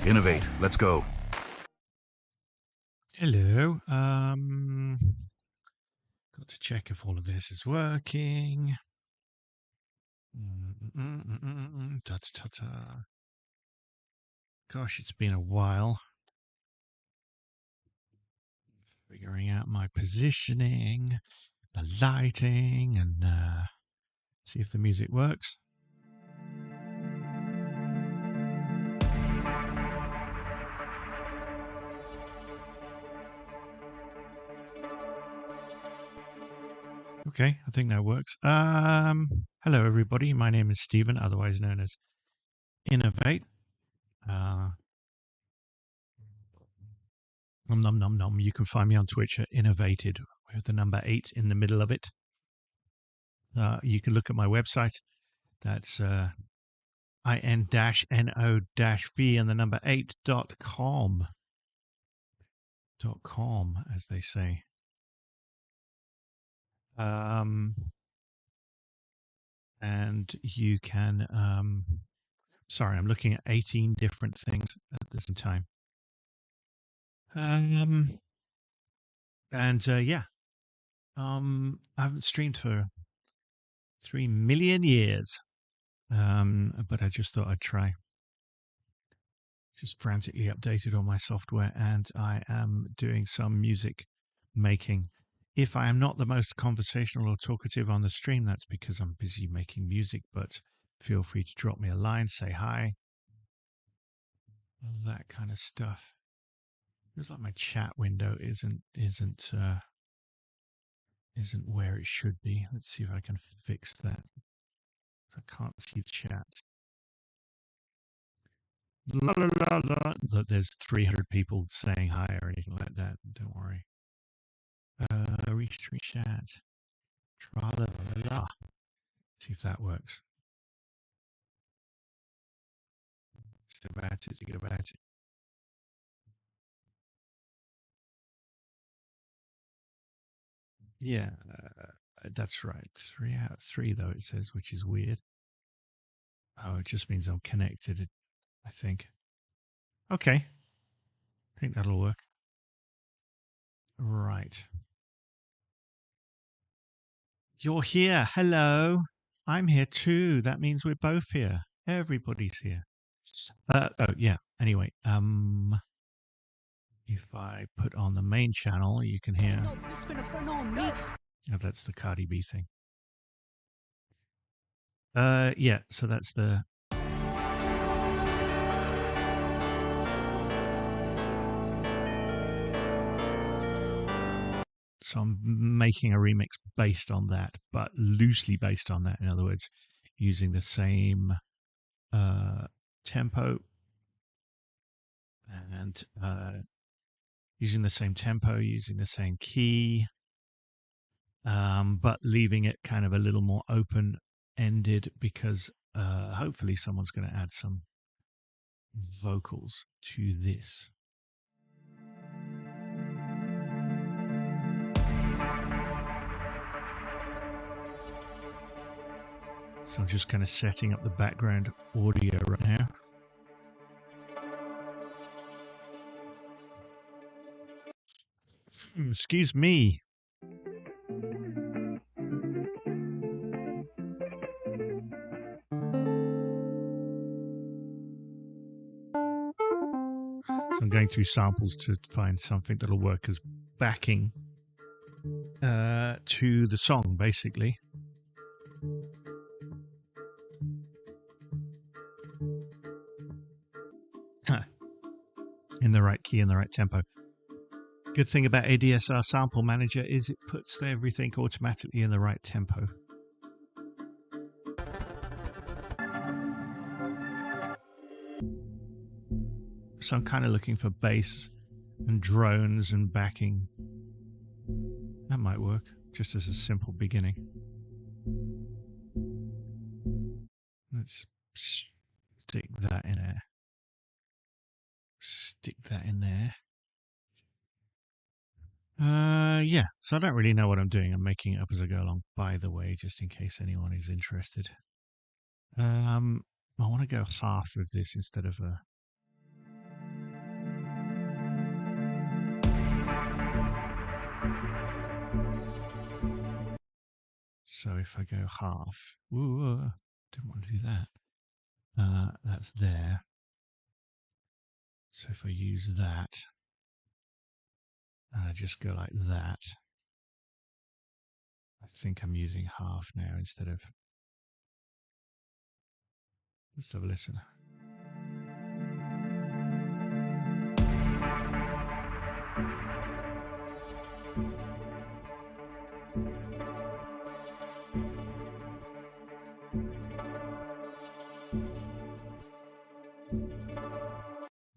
Innovate. Let's go. Hello. Got to check if all of this is working. Ta-ta-ta-ta. Gosh, it's been a while. Figuring out my positioning, the lighting, and see if the music works. Okay, I think that works. Hello, everybody. My name is Stephen, otherwise known as Innovate. You can find me on Twitch at Innovated with the number 8 in the middle of it. You can look at my website. That's in-no-v and the number 8.com. .com, as they say. And you can, sorry, I'm looking at 18 different things at the same time. Yeah, I haven't streamed for 3 million years, but I just thought I'd try. Just frantically updated all my software, and I am doing some music making. If I am not the most conversational or talkative on the stream, that's because I'm busy making music, but feel free to drop me a line, say hi, all that kind of stuff. Feels like my chat window isn't where it should be. Let's see if I can fix that. I can't see the chat. La, la, la, la. Look, there's 300 people saying hi or anything like that. Don't worry. Restream chat. Tra la la la. See if that works. Stick about it. Stick about it. Yeah, that's right. 3 out of 3 though it says, which is weird. Oh, it just means I'm connected. I think. Okay. I think that'll work. Right. You're here. Hello. I'm here too. That means we're both here. Everybody's here. Oh yeah. Anyway, if I put on the main channel, you can hear. Oh, that's the Cardi B thing. Yeah. So that's the. So I'm making a remix based on that, but loosely based on that. In other words, using the same tempo and using the same tempo, using the same key, but leaving it kind of a little more open-ended because hopefully someone's going to add some vocals to this. So I'm just kind of setting up the background audio right now. Excuse me. So I'm going through samples to find something that'll work as backing to the song, basically. In the right key, in the right tempo. Good thing about ADSR Sample Manager is it puts everything automatically in the right tempo. So I'm kind of looking for bass and drones and backing. That might work, just as a simple beginning. Let's stick that in there. Stick that in there. Yeah, so I don't really know what I'm doing. I'm making it up as I go along, by the way, just in case anyone is interested. I want to go half of this instead of a So if I go half, ooh, didn't want to do that. That's there. So if I use that, and I just go like that, I think I'm using half now instead of. Let's have a listen.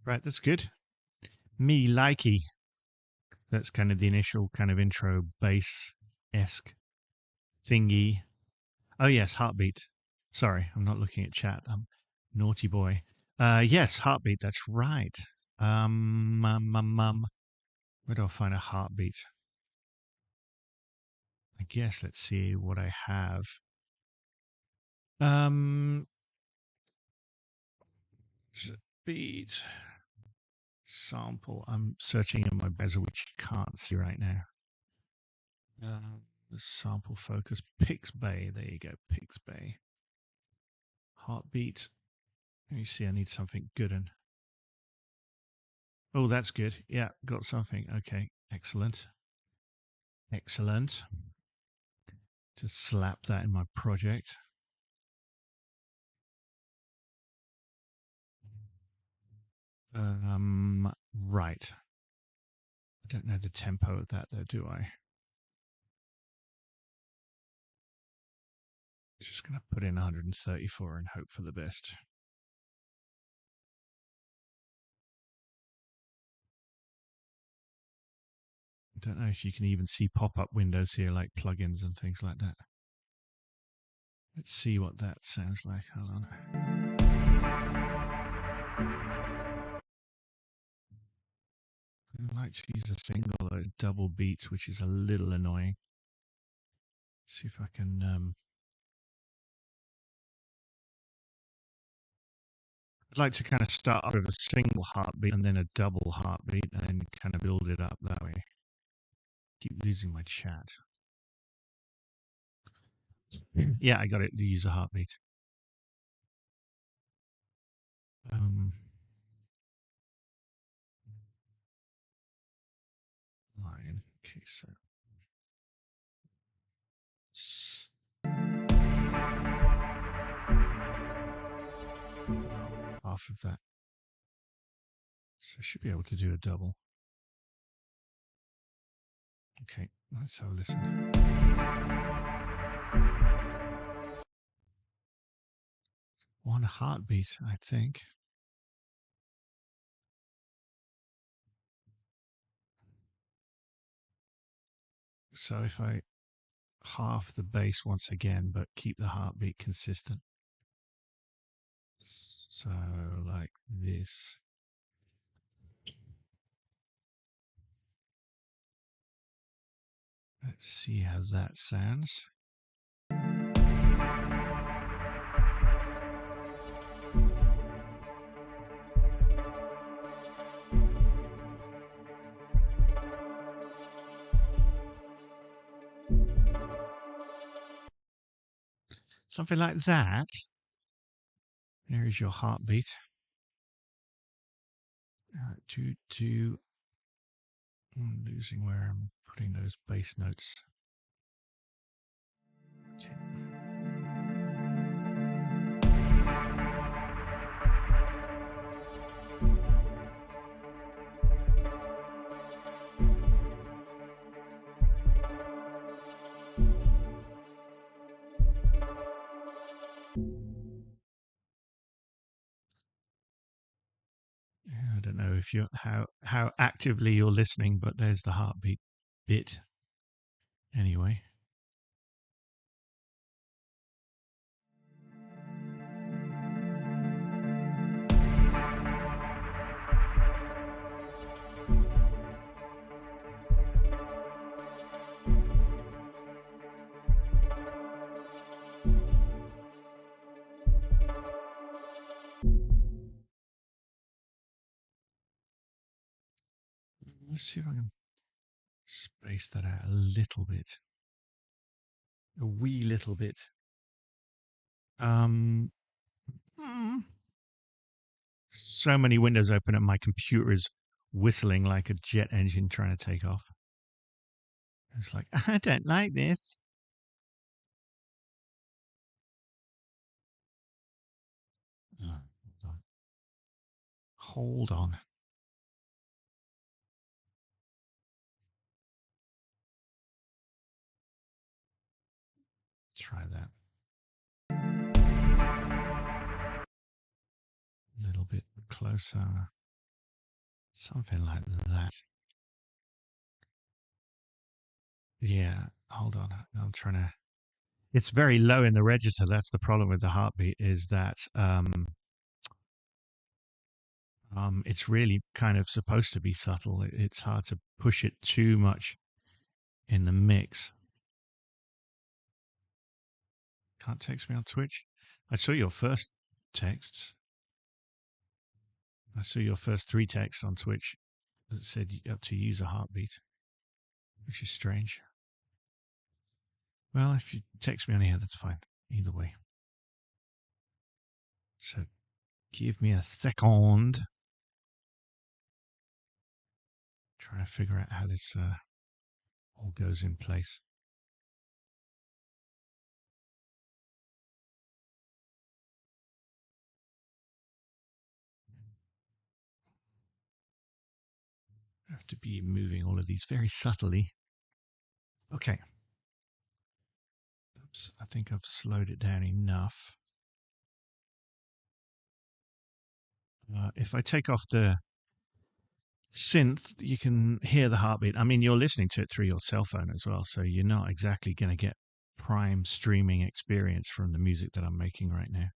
Right, that's good. Me likey. That's kind of the initial kind of intro bass-esque thingy. Oh yes, heartbeat. Sorry, I'm not looking at chat. I'm naughty boy. Yes, heartbeat. That's right. Where do I find a heartbeat? I guess let's see what I have. Beat sample. I'm searching in my browser, which you can't see right now. The sample focus Pixbay. There you go, Pixbay. Heartbeat. Let me see. I need something good. And oh, that's good. Yeah, got something. Okay, excellent, excellent. Just slap that in my project. Right. I don't know the tempo of that though, do I? Just going to put in 134 and hope for the best. I don't know if you can even see pop-up windows here, like plugins and things like that. Let's see what that sounds like. Hold on. I like to use a single of those double beats, which is a little annoying. Let's see if I can. I'd like to kind of start off with a single heartbeat and then a double heartbeat and then kind of build it up that way. Keep losing my chat. Yeah, I got it to use a heartbeat. Line. Okay, so half of that. So I should be able to do a double. Okay, let's have a listen. One heartbeat, I think. So if I half the bass once again, but keep the heartbeat consistent. So like this. Let's see how that sounds. Something like that. There is your heartbeat. I'm losing where I'm putting those bass notes. Okay. I don't know if you're how actively you're listening, but there's the heartbeat bit. Anyway. Let's see if I can space that out a little bit. a wee little bit. Um, so many windows open and my computer is whistling like a jet engine trying to take off. It's like, I don't like this. Oh, hold on. Try that. A little bit closer. Something like that. Yeah, hold on. I'm trying to. It's very low in the register. That's the problem with the heartbeat. Is that it's really kind of supposed to be subtle. It's hard to push it too much in the mix. Can't text me on Twitch. I saw your first texts. I saw your first 3 texts on Twitch that said up to use a heartbeat, which is strange. Well, if you text me on here, that's fine. Either way. So give me a second. Trying to figure out how this all goes in place. I have to be moving all of these very subtly. Okay. Oops, I think I've slowed it down enough. If I take off the synth, you can hear the heartbeat. I mean, you're listening to it through your cell phone as well, so you're not exactly going to get prime streaming experience from the music that I'm making right now,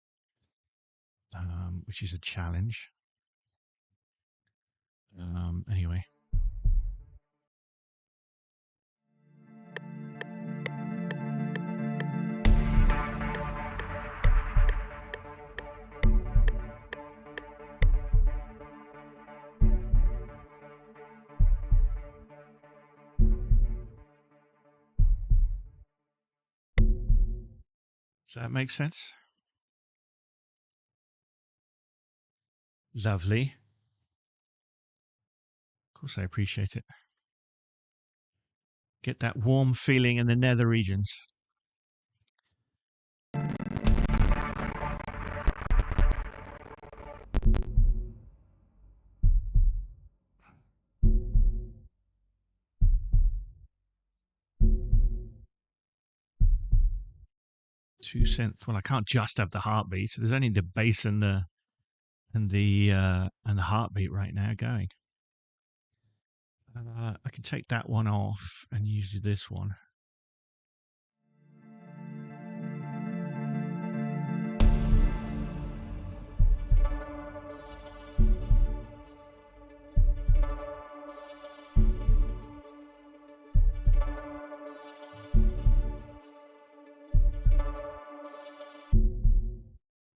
which is a challenge. Anyway. Does that make sense? Lovely. Of course, I appreciate it. Get that warm feeling in the nether regions. Two synth. Well, I can't just have the heartbeat. There's only the bass and the heartbeat right now going. I can take that one off and use this one.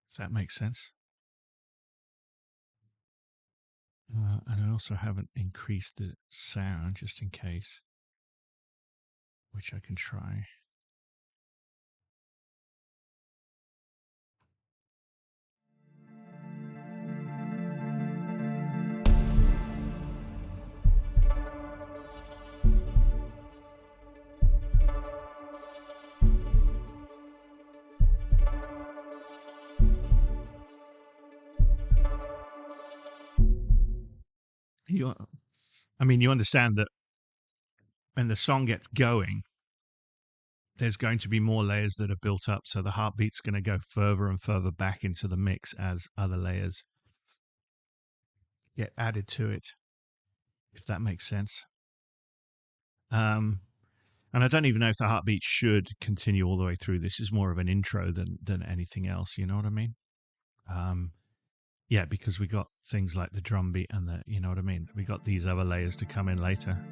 Does that make sense? And I also haven't increased the sound just in case, which I can try. You understand that when the song gets going, there's going to be more layers that are built up. So the heartbeat's going to go further and further back into the mix as other layers get added to it, if that makes sense. And I don't even know if the heartbeat should continue all the way through. This is more of an intro than anything else. You know what I mean? Yeah, because we got things like the drum beat and you know what I mean? We got these other layers to come in later.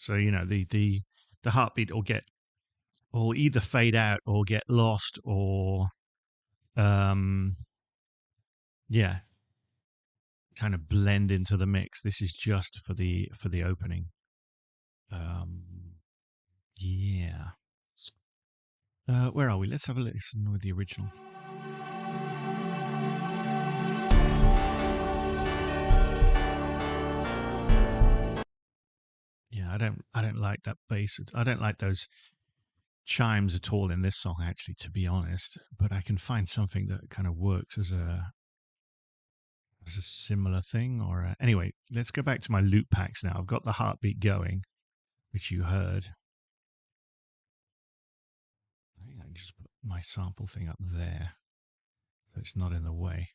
So the heartbeat will either fade out or get lost or um yeah, kind of blend into the mix. This is just for the opening. Um yeah. Where are we? Let's have a listen with the original. Yeah, I don't like that bass. I don't like those chimes at all in this song, actually, to be honest. But I can find something that kind of works as a similar thing. Or anyway, let's go back to my loop packs now. I've got the heartbeat going, which you heard. I think I can just put my sample thing up there, so it's not in the way.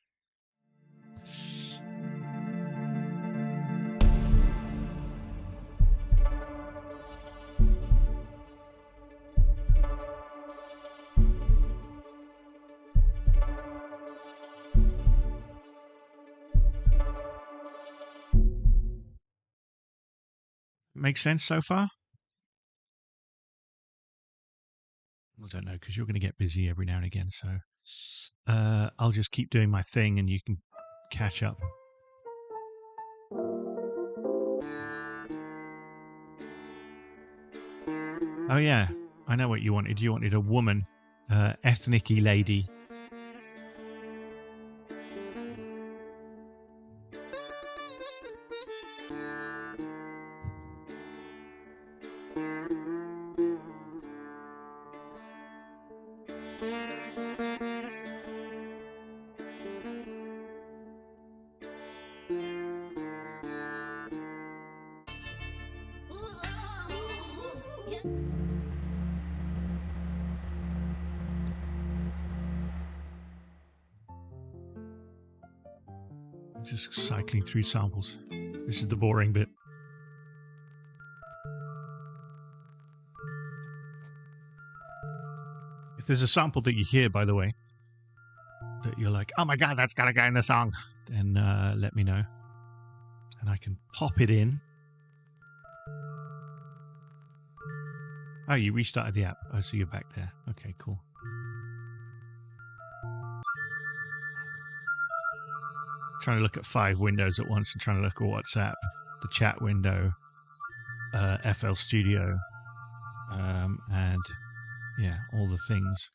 Makes sense so far? I don't know, because you're going to get busy every now and again. So I'll just keep doing my thing and you can catch up. Oh, yeah. I know what you wanted. You wanted a woman, ethnic-y lady. Just cycling through samples. This is the boring bit. If there's a sample that you hear, by the way, that you're like, oh my God, that's got to go in the song, then let me know. And I can pop it in. Oh, you restarted the app. Oh, so you're back there. Okay, cool. Trying to look at 5 windows at once and trying to look at WhatsApp, the chat window, FL Studio, and yeah, all the things.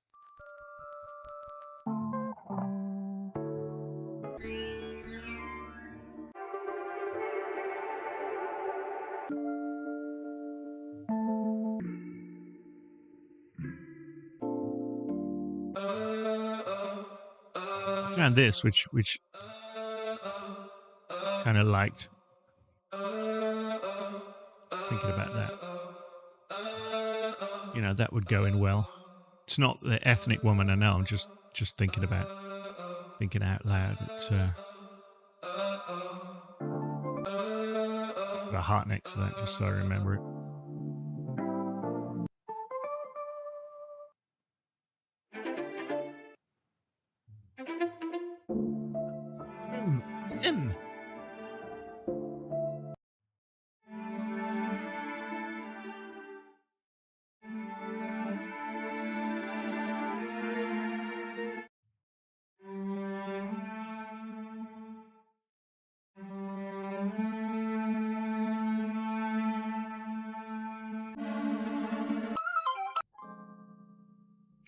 I found this, which kind of liked. Just thinking about that. You know, that would go in well. It's not the ethnic woman, I know. I'm just thinking out loud. It's got a heart next to that, just so I remember it.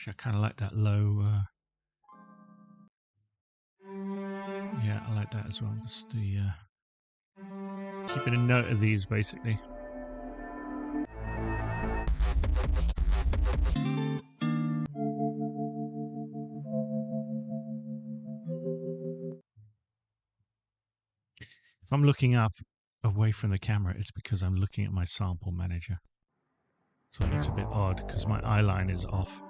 I kind of like that low. Yeah, I like that as well. Just the keeping a note of these, basically. If I'm looking up away from the camera, it's because I'm looking at my sample manager. So it looks a bit odd because my eye line is off.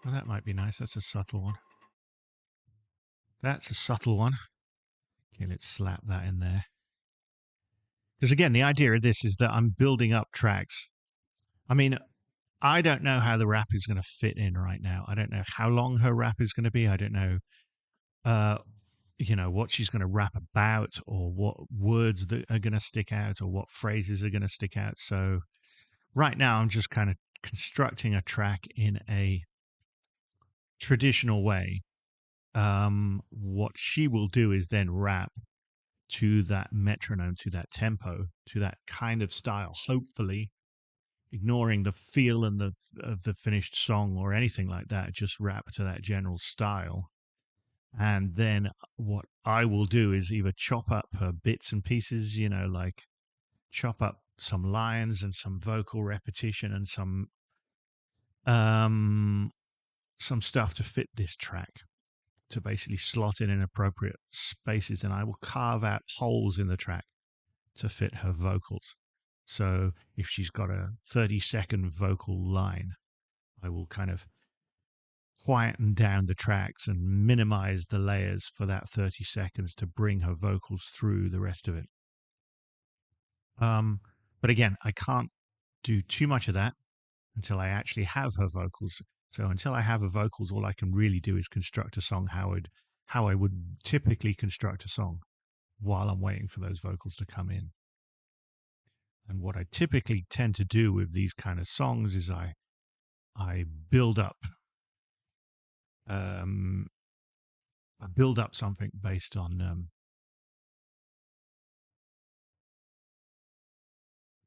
Well, that might be nice. That's a subtle one. That's a subtle one. Okay, let's slap that in there. Because again, the idea of this is that I'm building up tracks. I mean, I don't know how the rap is going to fit in right now. I don't know how long her rap is going to be. I don't know uh, what she's going to rap about, or what words that are going to stick out, or what phrases are going to stick out. So right now, I'm just kind of constructing a track in a traditional way. What she will do is then rap to that metronome, to that tempo, to that kind of style, hopefully ignoring the feel and the of the finished song or anything like that, just rap to that general style. And then what I will do is either chop up her bits and pieces, like chop up some lines and some vocal repetition and um some stuff to fit this track, to basically slot in appropriate spaces, and I will carve out holes in the track to fit her vocals. So if she's got a 30-second vocal line, I will kind of quieten down the tracks and minimize the layers for that 30 seconds to bring her vocals through the rest of it. Um, but again, I can't do too much of that until I actually have her vocals. So until I have her vocals, all I can really do is construct a song how I would typically construct a song while I'm waiting for those vocals to come in. And what I typically tend to do with these kind of songs is I build up um, I build up something based on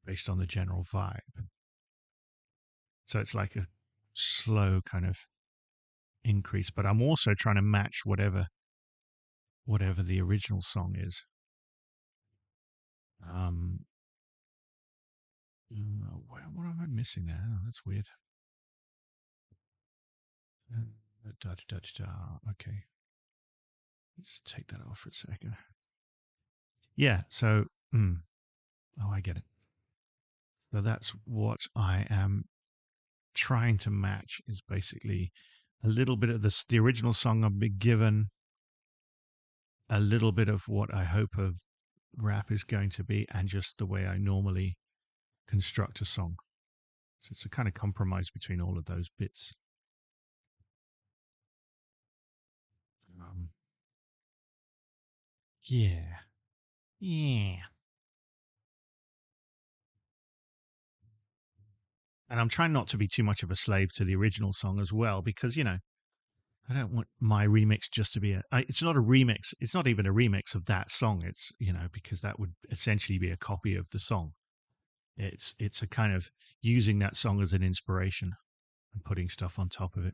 the general vibe. So it's like a slow kind of increase, but I'm also trying to match whatever the original song is. Um, what am I missing there? Oh, that's weird. Okay, let's take that off for a second. Yeah. So, oh, I get it. So that's what I am trying to match, is basically a little bit of the original song I've been given, a little bit of what I hope a rap is going to be, and just the way I normally construct a song. So it's a kind of compromise between all of those bits. Um, yeah, yeah. And I'm trying not to be too much of a slave to the original song as well, because I don't want my remix just to be it's not a remix. It's not even a remix of that song. It's because that would essentially be a copy of the song. It's a kind of using that song as an inspiration and putting stuff on top of it.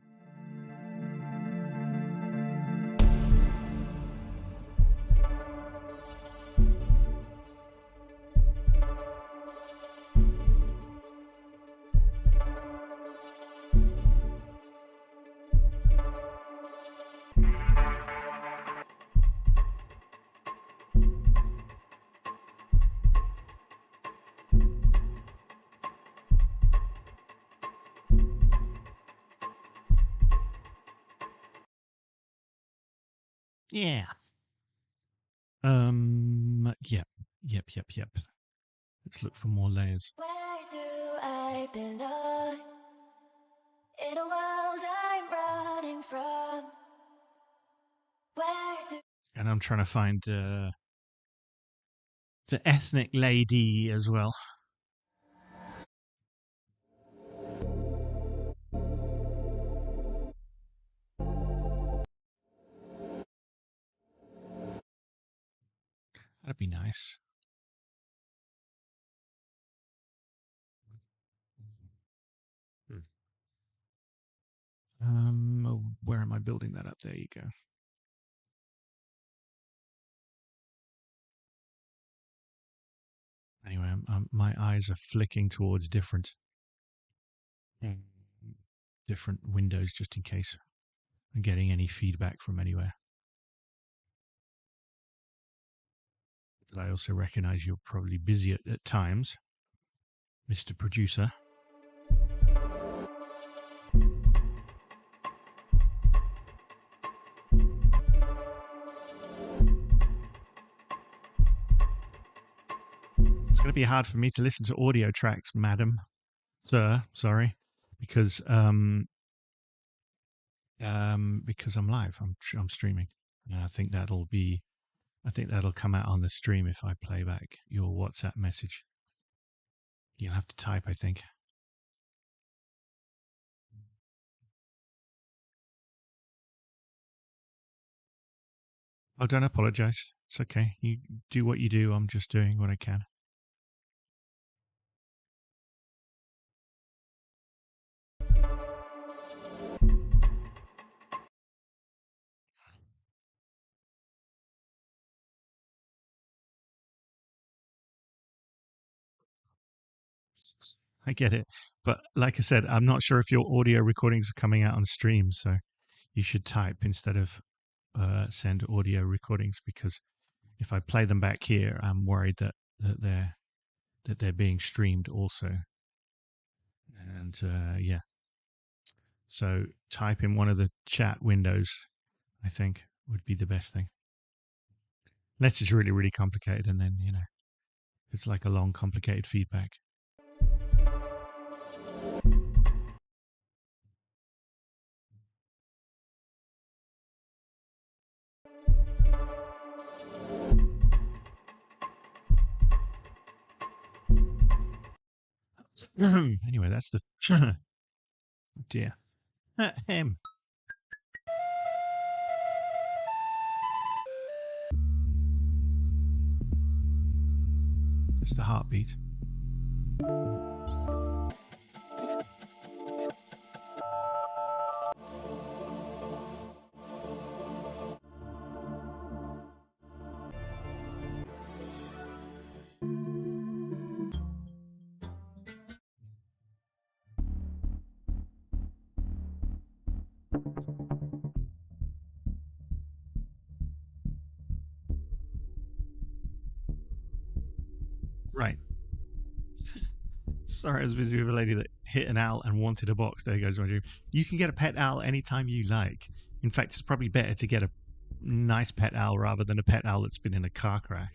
Yeah. Yep. Yep. Let's look for more layers. Where do I belong in a world I'm running from? And I'm trying to find the ethnic lady as well. That'd be nice. Where am I building that up? There you go. Anyway, my eyes are flicking towards different windows just in case I'm getting any feedback from anywhere. But I also recognize you're probably busy at times, Mr. Producer. It's going to be hard for me to listen to audio tracks, madam, sir. Sorry, because I'm live. I'm streaming. And I think that'll come out on the stream if I play back your WhatsApp message. You'll have to type, I think. Oh, don't apologize. It's okay. You do what you do. I'm just doing what I can. I get it. But like I said, I'm not sure if your audio recordings are coming out on stream. So you should type instead of send audio recordings, because if I play them back here, I'm worried that they're being streamed also. And yeah, so type in one of the chat windows, I think, would be the best thing. Unless it's really, really complicated, and then, it's like a long, complicated feedback. Anyway, that's the dear him. It's the heartbeat. Right. Sorry, I was busy with a lady that hit an owl and wanted a box. There goes my dream. You can get a pet owl anytime you like. In fact, it's probably better to get a nice pet owl rather than a pet owl that's been in a car crash.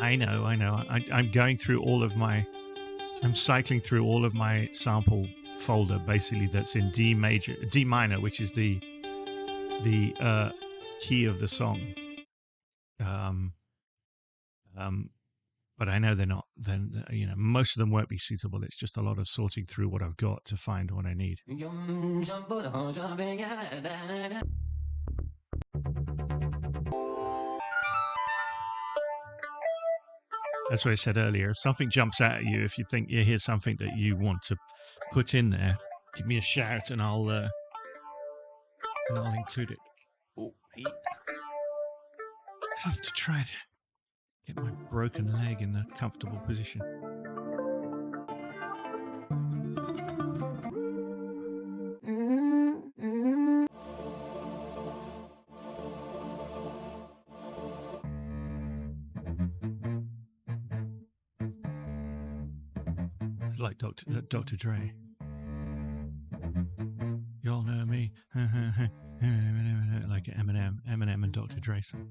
I know. I'm going through all of my, I'm cycling through all of my sample folder, basically, that's in D minor, which is the key of the song. But I know they're not. Then most of them won't be suitable. It's just a lot of sorting through what I've got to find what I need. That's what I said earlier. If something jumps out at you, if you think you hear something that you want to put in there, give me a shout and I'll include it. Oh, I have to try and get my broken leg in a comfortable position. It's like Dr. Dre. Y'all know me. Like Eminem and Dr. Dre song.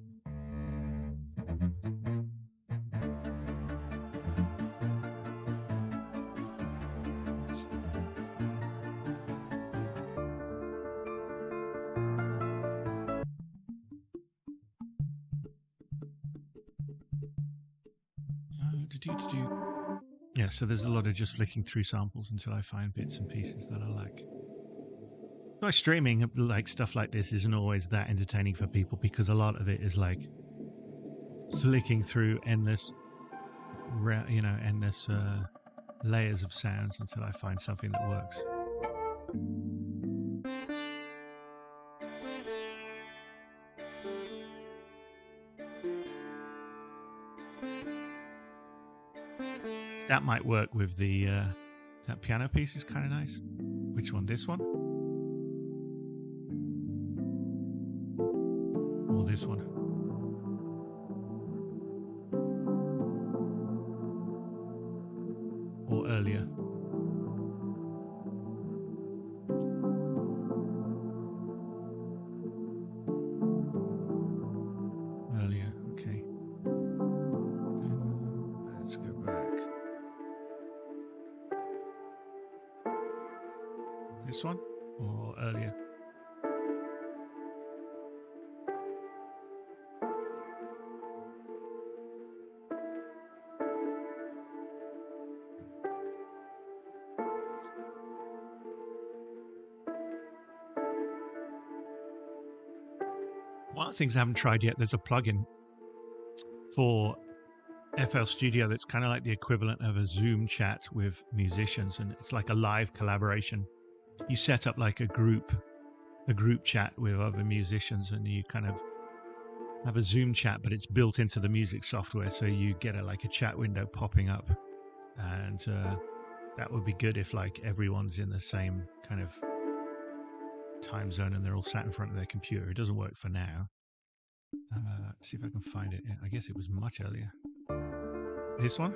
Yeah, so there's a lot of just flicking through samples until I find bits and pieces that I like. My streaming, like stuff like this, isn't always that entertaining for people because a lot of it is like flicking through endless layers of sounds until I find something that works. So that might work with the that piano piece is kind of nice. Which one? This one? Or this one? Or earlier? Earlier, okay. This one or earlier? One of the things I haven't tried yet, there's a plugin for FL Studio that's kind of like the equivalent of a Zoom chat with musicians, and it's like a live collaboration. You set up like a group chat with other musicians, and you kind of have a Zoom chat, but it's built into the music software, so you get like a chat window popping up, and that would be good if like everyone's in the same kind of time zone and they're all sat in front of their computer. It doesn't work for now. Let's see if I can find it. I guess it was much earlier. This one?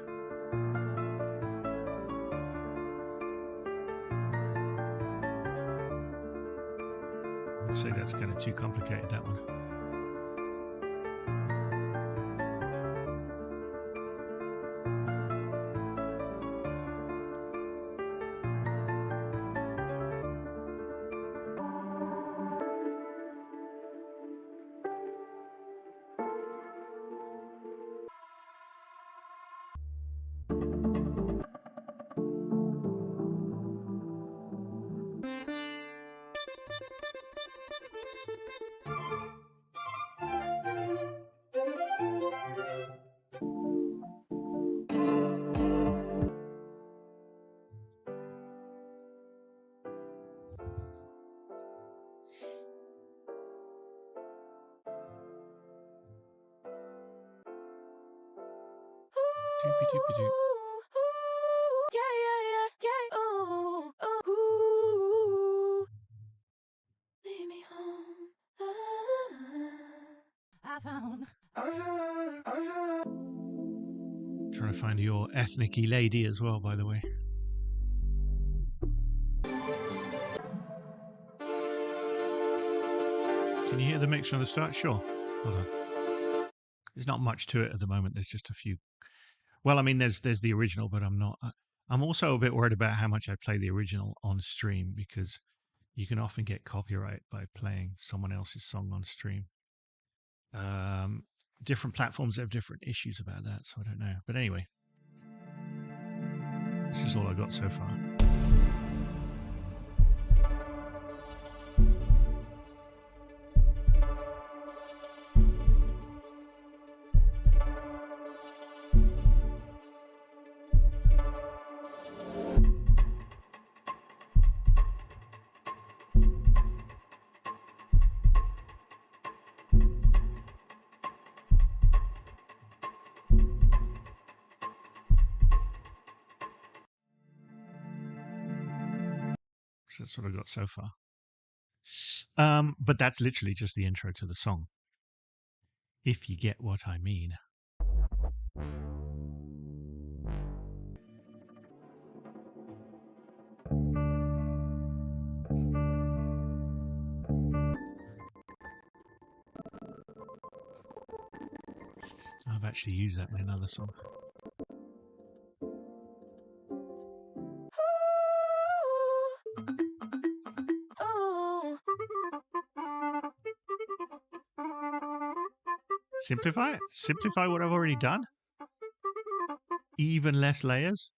I'd say that's kind of too complicated, that one. Doopy-doopy-doo. Lead me home. I found. Trying to find your ethnic-y lady as well, by the way. Can you hear the mixer on the start? Sure. Hold on. There's not much to it at the moment. There's just a few. Well, I mean, there's the original, but I'm not. I'm also a bit worried about how much I play the original on stream, because you can often get copyright by playing someone else's song on stream. Different platforms have different issues about that, so I don't know. But anyway, this is all I got so far. So that's what I got so far. But that's literally just the intro to the song, if you get what I mean. I've actually used that in another song. Simplify it. Simplify what I've already done. Even less layers.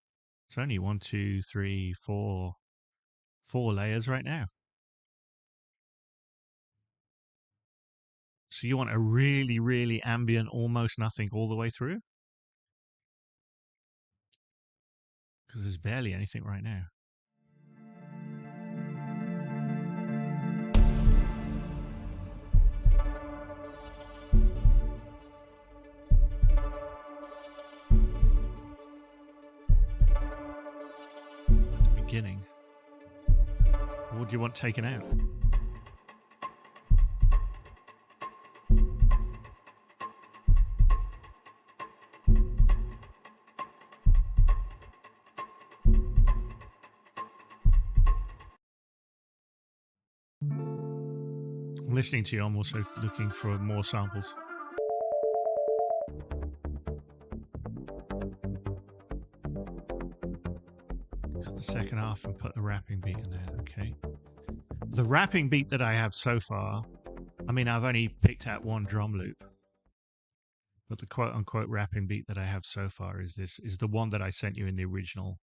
It's only 1, 2, 3, 4 layers right now. So you want a really, really ambient, almost nothing all the way through? Because there's barely anything right now. At the beginning. What do you want taken out? I'm listening to you. I'm also looking for more samples. Cut the second half and put the rapping beat in there. Okay. The rapping beat that I have so far, I mean, I've only picked out one drum loop, but the quote unquote rapping beat that I have so far is the one that I sent you in the original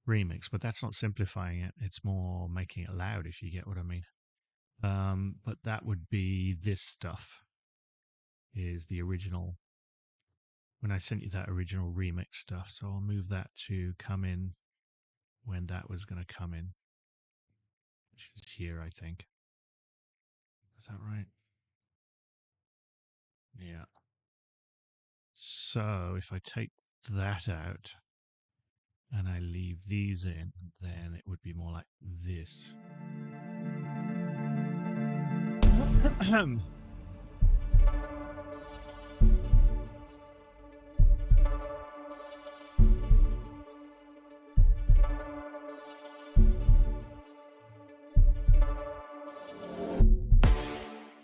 remix, but that's not simplifying it. It's more making it loud, if you get what I mean. But that would be this stuff is the original when I sent you that original remix stuff. So I'll move that to come in when that was going to come in, which is here, I think. Is that right? Yeah. So if I take that out and I leave these in, then it would be more like this.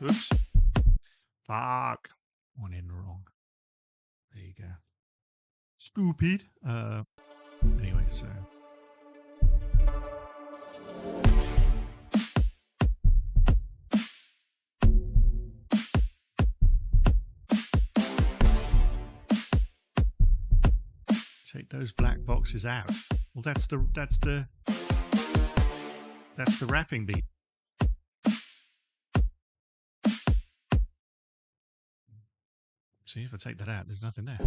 Oops. Fuck. One in wrong. There you go. Stupid. Anyway, so. Take those black boxes out. Well, that's the rapping beat. See, if I take that out, there's nothing there.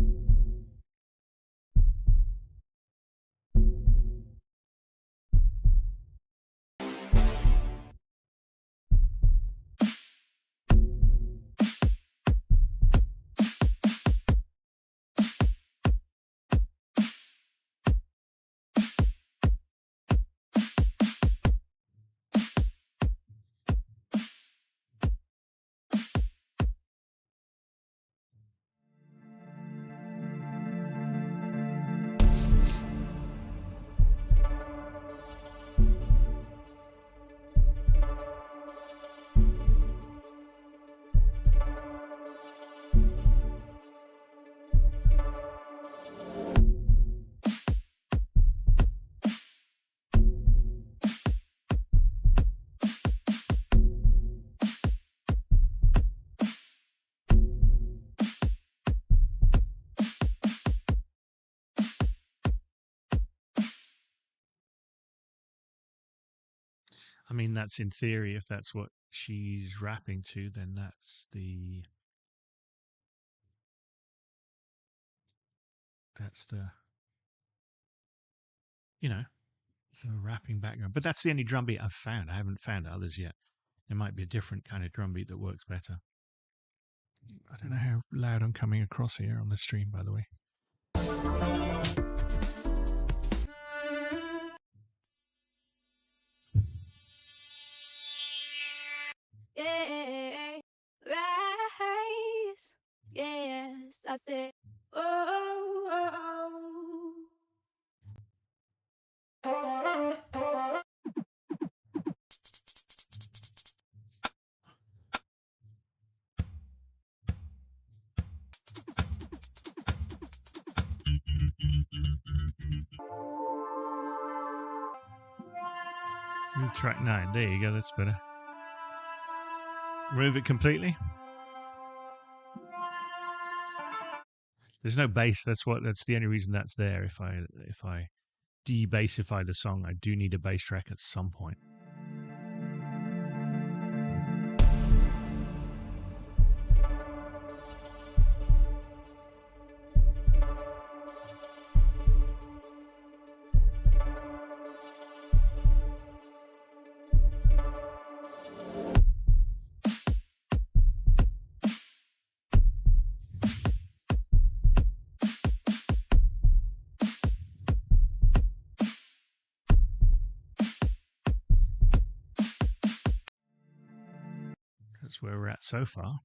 I mean, that's in theory. If that's what she's rapping to, then that's the you know, the rapping background. But that's the only drum beat I've found. I haven't found others yet. There might be a different kind of drum beat that works better. I don't know how loud I'm coming across here on the stream, by the way. Yeah, rise. Yes, I said, oh, oh, oh. Move track 9. There you go. That's better. Remove it completely. There's no bass. That's the only reason that's there. If I de-bassify the song, I do need a bass track at some point. That's where we're at so far.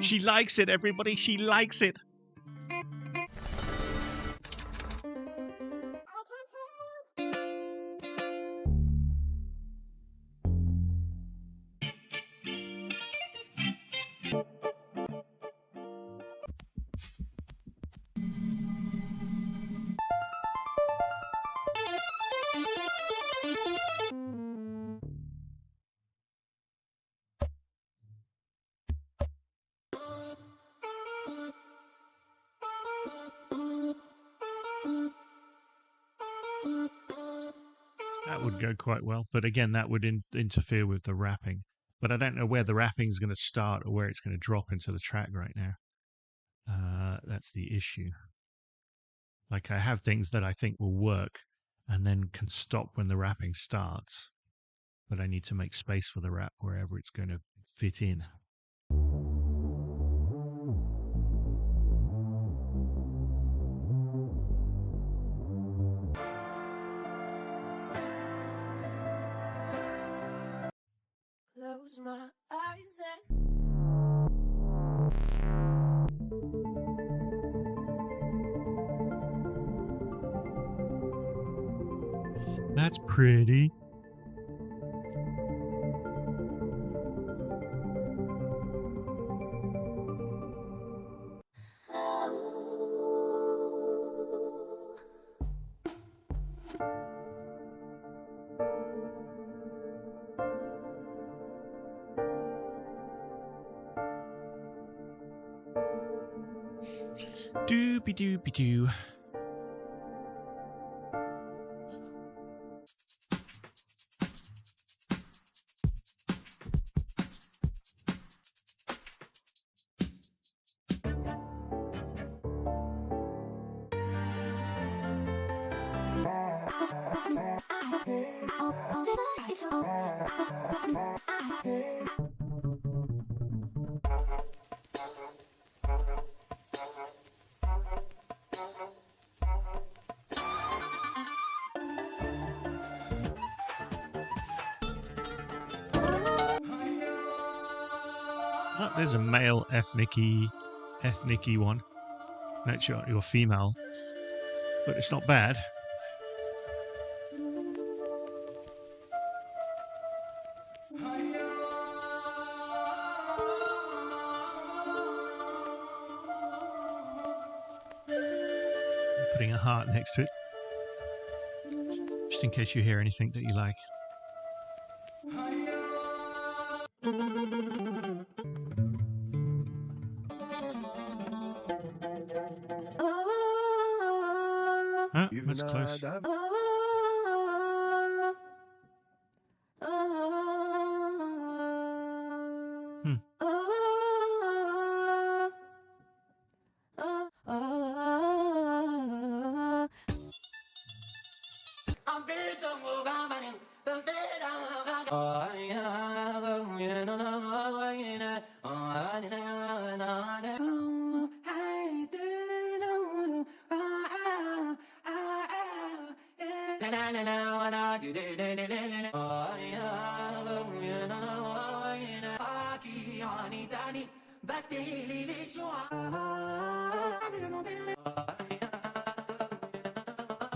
She likes it, everybody. She likes it. that would go quite well. But again, that would interfere with the wrapping. But I don't know where the wrapping is going to start or where it's going to drop into the track right now. That's the issue. Like I have things that I think will work and then can stop when the wrapping starts. But I need to make space for the wrap wherever it's going to fit in. Close my eyes and That's pretty. Doopy doopy doo. Oh, there's a male ethnic-y one. No, you're female, but it's not bad. Putting a heart next to it, just in case you hear anything that you like. Oh, that's close.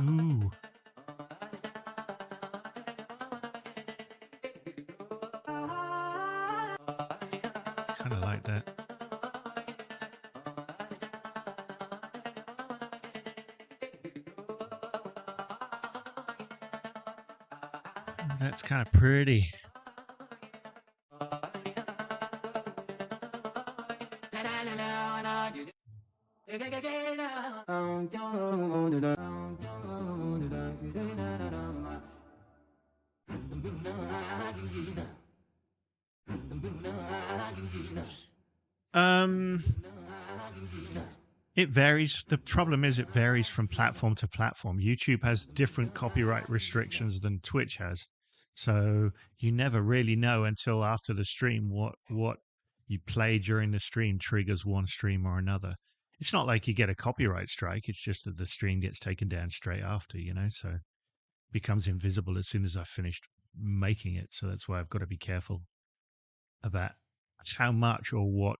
Ooh. Kind of like that. That's kind of pretty. It varies. The problem is it varies from platform to platform. YouTube has different copyright restrictions than Twitch has. So you never really know until after the stream what you play during the stream triggers one stream or another. It's not like you get a copyright strike. It's just that the stream gets taken down straight after, so it becomes invisible as soon as I've finished making it. So that's why I've got to be careful about how much or what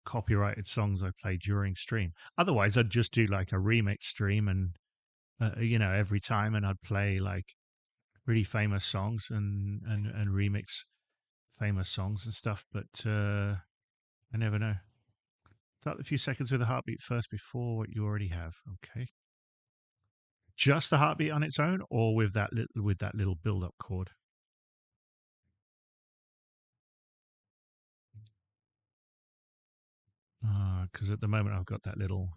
copyrighted songs I play during stream. Otherwise, I'd just do like a remix stream and, every time, and I'd play like really famous songs and remix famous songs and stuff. But I never know. Start a few seconds with a heartbeat first before what you already have. Okay. Just the heartbeat on its own, or with that little build-up chord. Because at the moment I've got that little.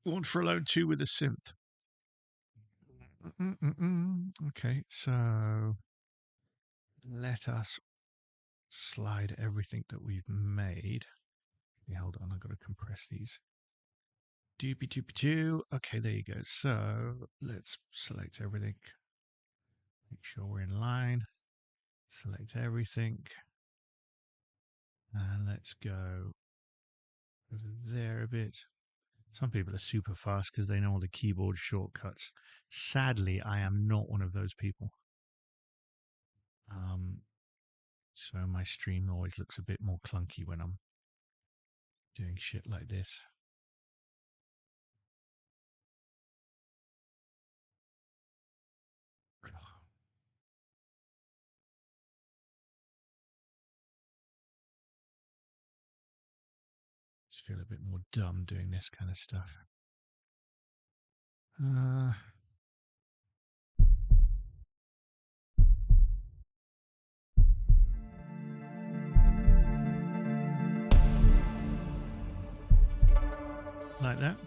Born for Alone 2 with a synth. Okay, so let us slide everything that we've made. Yeah, hold on, I've got to compress these. Doopy doopy doo. Okay, there you go. So let's select everything. Make sure we're in line. Select everything. And let's go over there a bit. Some people are super fast because they know all the keyboard shortcuts. Sadly, I am not one of those people. So my stream always looks a bit more clunky when I'm doing shit like this. Just feel a bit more dumb doing this kind of stuff. Like that.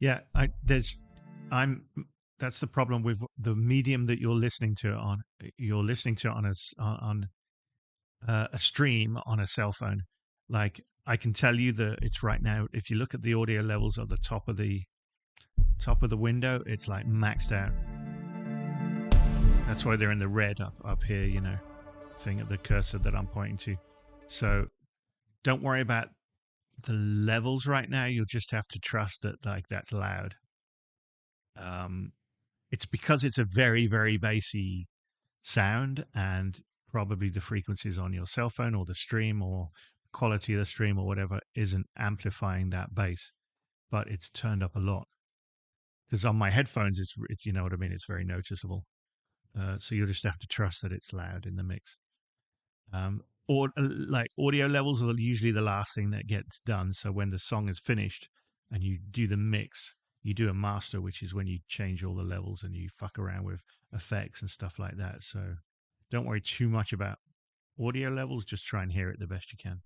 Yeah, that's the problem with the medium that you're listening to it on. You're listening to it on a stream on a cell phone. Like I can tell you that it's right now. If you look at the audio levels at the top of the window, it's like maxed out. That's why they're in the red up here. You know, saying at the cursor that I'm pointing to. So don't worry about the levels right now. You'll just have to trust that like that's loud. Um, it's because it's a very very bassy sound, and probably the frequencies on your cell phone or the stream or quality of the stream or whatever isn't amplifying that bass, but it's turned up a lot. Because on my headphones, it's you know what I mean. It's very noticeable. So you'll just have to trust that it's loud in the mix. Or like audio levels are usually the last thing that gets done. So when the song is finished and you do the mix, you do a master, which is when you change all the levels and you fuck around with effects and stuff like that. So don't worry too much about audio levels. Just try and hear it the best you can.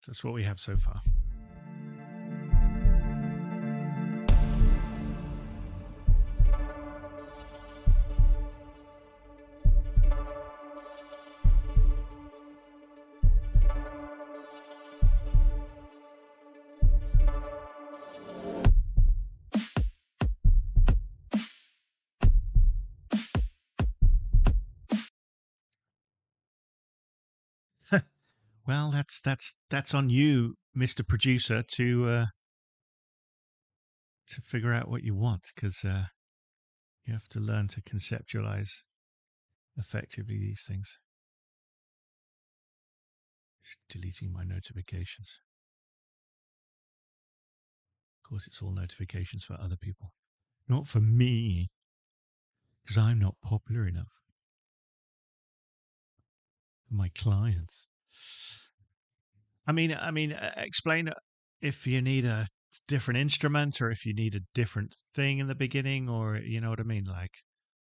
That's what we have so far. Well, that's on you, Mr. Producer, to figure out what you want, because you have to learn to conceptualize effectively these things. Just deleting my notifications. Of course, it's all notifications for other people, not for me, because I'm not popular enough for my clients. Explain if you need a different instrument or if you need a different thing in the beginning, or you know what I mean. Like,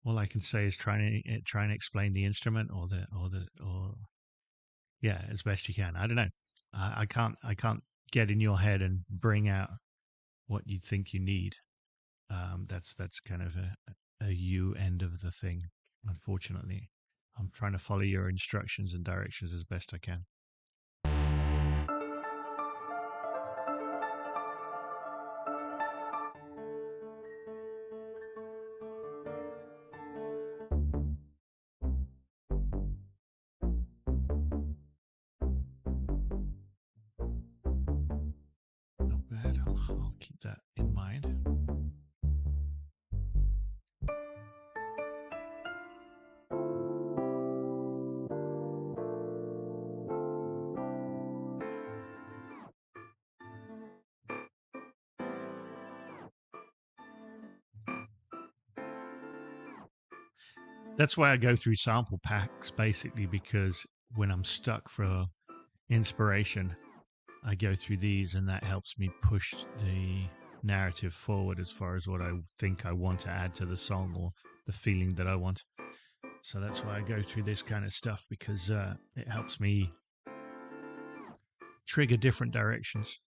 all I can say is try and explain the instrument or yeah, as best you can. I don't know. I can't get in your head and bring out what you think you need. That's kind of a you end of the thing. Unfortunately, I'm trying to follow your instructions and directions as best I can. I'll keep that in mind. That's why I go through sample packs, basically, because when I'm stuck for inspiration, I go through these, and that helps me push the narrative forward as far as what I think I want to add to the song or the feeling that I want. So that's why I go through this kind of stuff, because it helps me trigger different directions.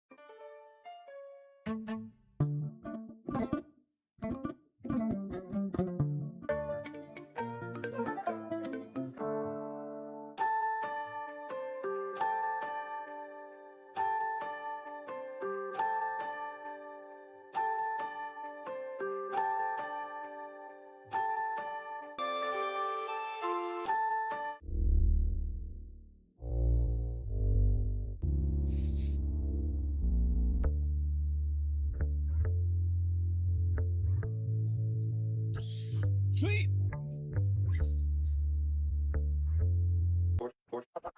Sweet.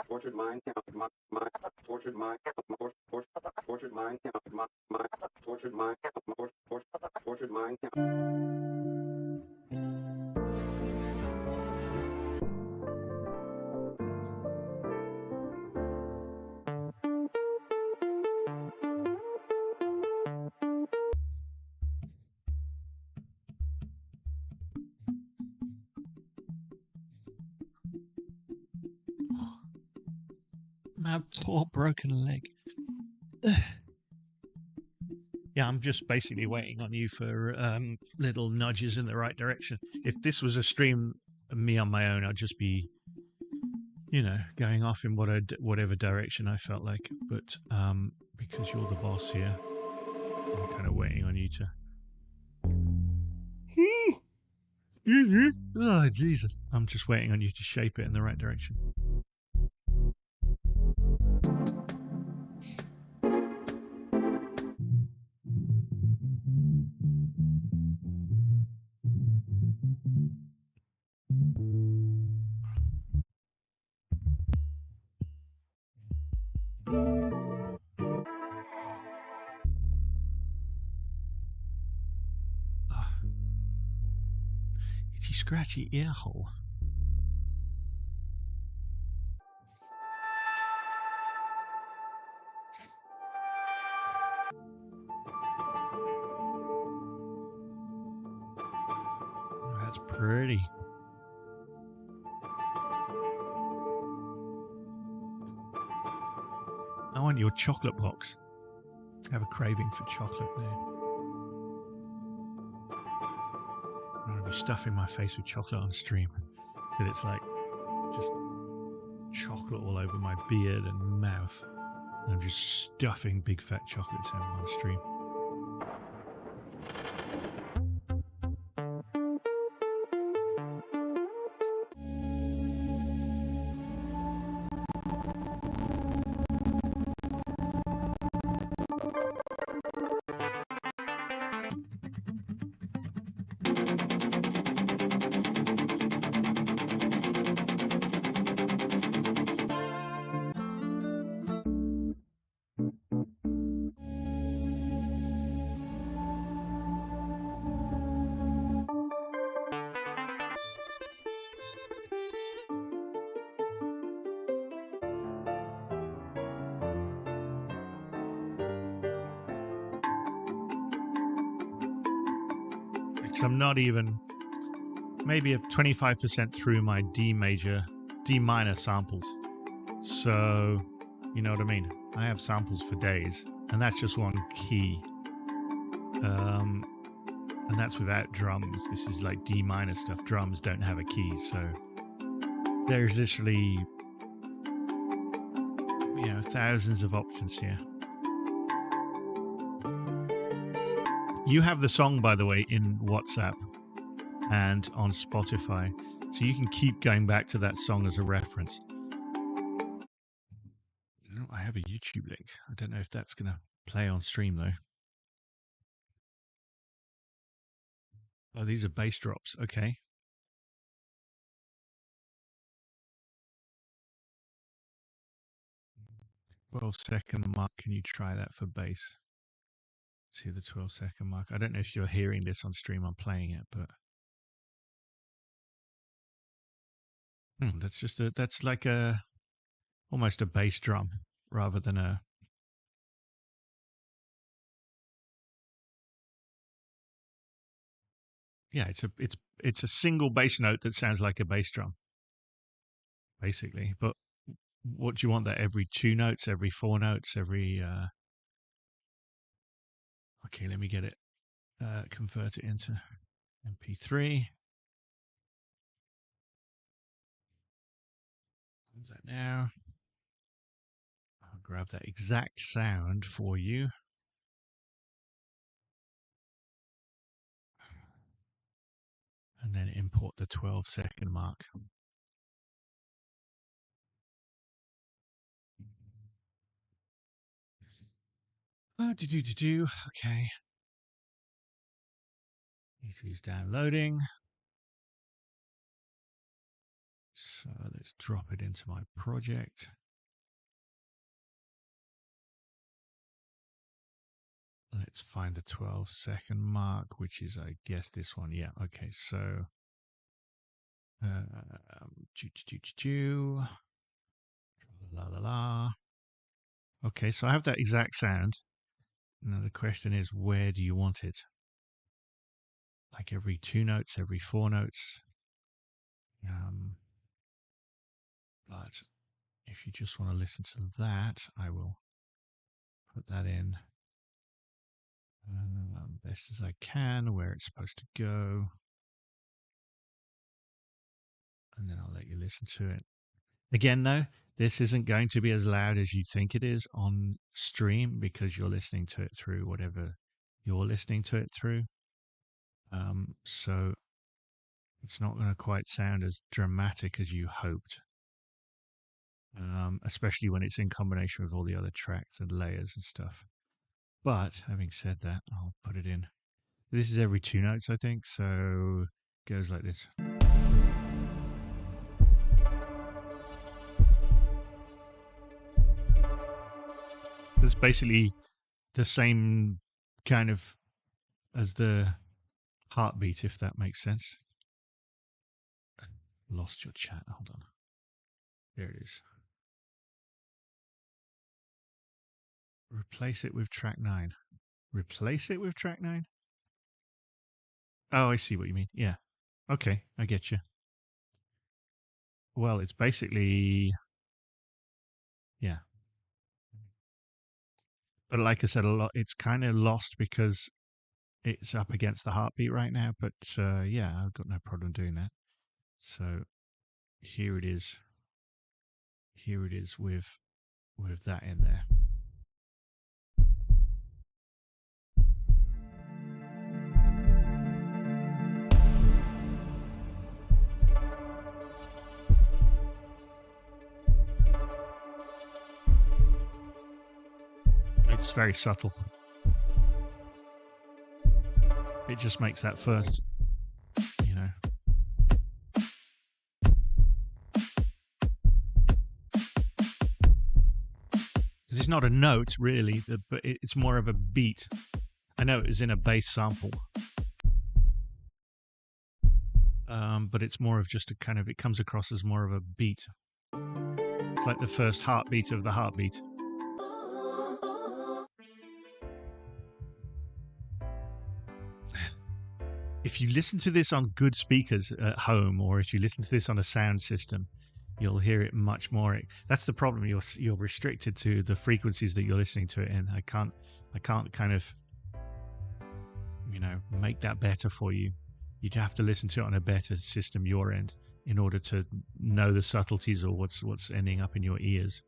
Tortured mind, tortured mind, tortured mind, tortured mind, tortured mind. My poor broken leg. Yeah, I'm just basically waiting on you for little nudges in the right direction. If this was a stream, me on my own, I'd just be, going off in whatever direction I felt like. But because you're the boss here, I'm kind of waiting on you to. Oh, Jesus. I'm just waiting on you to shape it in the right direction. Itchy scratchy ear hole. That's pretty. I want your chocolate box. I have a craving for chocolate now. I'm going to be stuffing my face with chocolate on stream. But it's like just chocolate all over my beard and mouth. And I'm just stuffing big fat chocolates in on stream. Because I'm not even maybe 25% through my D minor samples. So, you know what I mean? I have samples for days, and that's just one key. And that's without drums. This is like D minor stuff. Drums don't have a key, so there's literally, thousands of options here. You have the song, by the way, in WhatsApp and on Spotify, so you can keep going back to that song as a reference. I have a YouTube link. I don't know if that's going to play on stream, though. Oh, these are bass drops. Okay. 12-second mark. Can you try that for bass? See the 12-second mark. I don't know if you're hearing this on stream. I'm playing it, but that's like almost a bass drum rather than a. Yeah, it's a single bass note that sounds like a bass drum, basically. But what do you want? That every 2 notes, every 4 notes, every. Okay, let me get it. Convert it into MP3. What's that now? I'll grab that exact sound for you. And then import the 12-second mark. Okay. It is downloading. So let's drop it into my project. Let's find the 12-second mark, which is, I guess, this one. Yeah. Okay. So, la la la. Okay. So I have that exact sound. Now the question is, where do you want it? Like every 2 notes, every 4 notes. But if you just want to listen to that, I will put that in best as I can, where it's supposed to go. And then I'll let you listen to it. Again, though, this isn't going to be as loud as you think it is on stream because you're listening to it through whatever you're listening to it through. So it's not going to quite sound as dramatic as you hoped, especially when it's in combination with all the other tracks and layers and stuff. But having said that, I'll put it in. This is every 2 notes, I think, so it goes like this. It's basically the same kind of as the heartbeat, if that makes sense. Lost your chat. Hold on. There it is. Replace it with track 9. Replace it with track 9? Oh, I see what you mean. Yeah. Okay, I get you. Well, it's basically, yeah. But like I said, a lot. It's kind of lost because it's up against the heartbeat right now. But yeah, I've got no problem doing that. So here it is. Here it is with that in there. It's very subtle. It just makes that first, you know. Because it's not a note, really, but it's more of a beat. I know it was in a bass sample. But it's more of just a kind of, it comes across as more of a beat. It's like the first heartbeat of the heartbeat. If you listen to this on good speakers at home, or if you listen to this on a sound system, you'll hear it much more. That's the problem. You're restricted to the frequencies that you're listening to it in. I can't kind of, make that better for you. You'd have to listen to it on a better system your end in order to know the subtleties or what's ending up in your ears.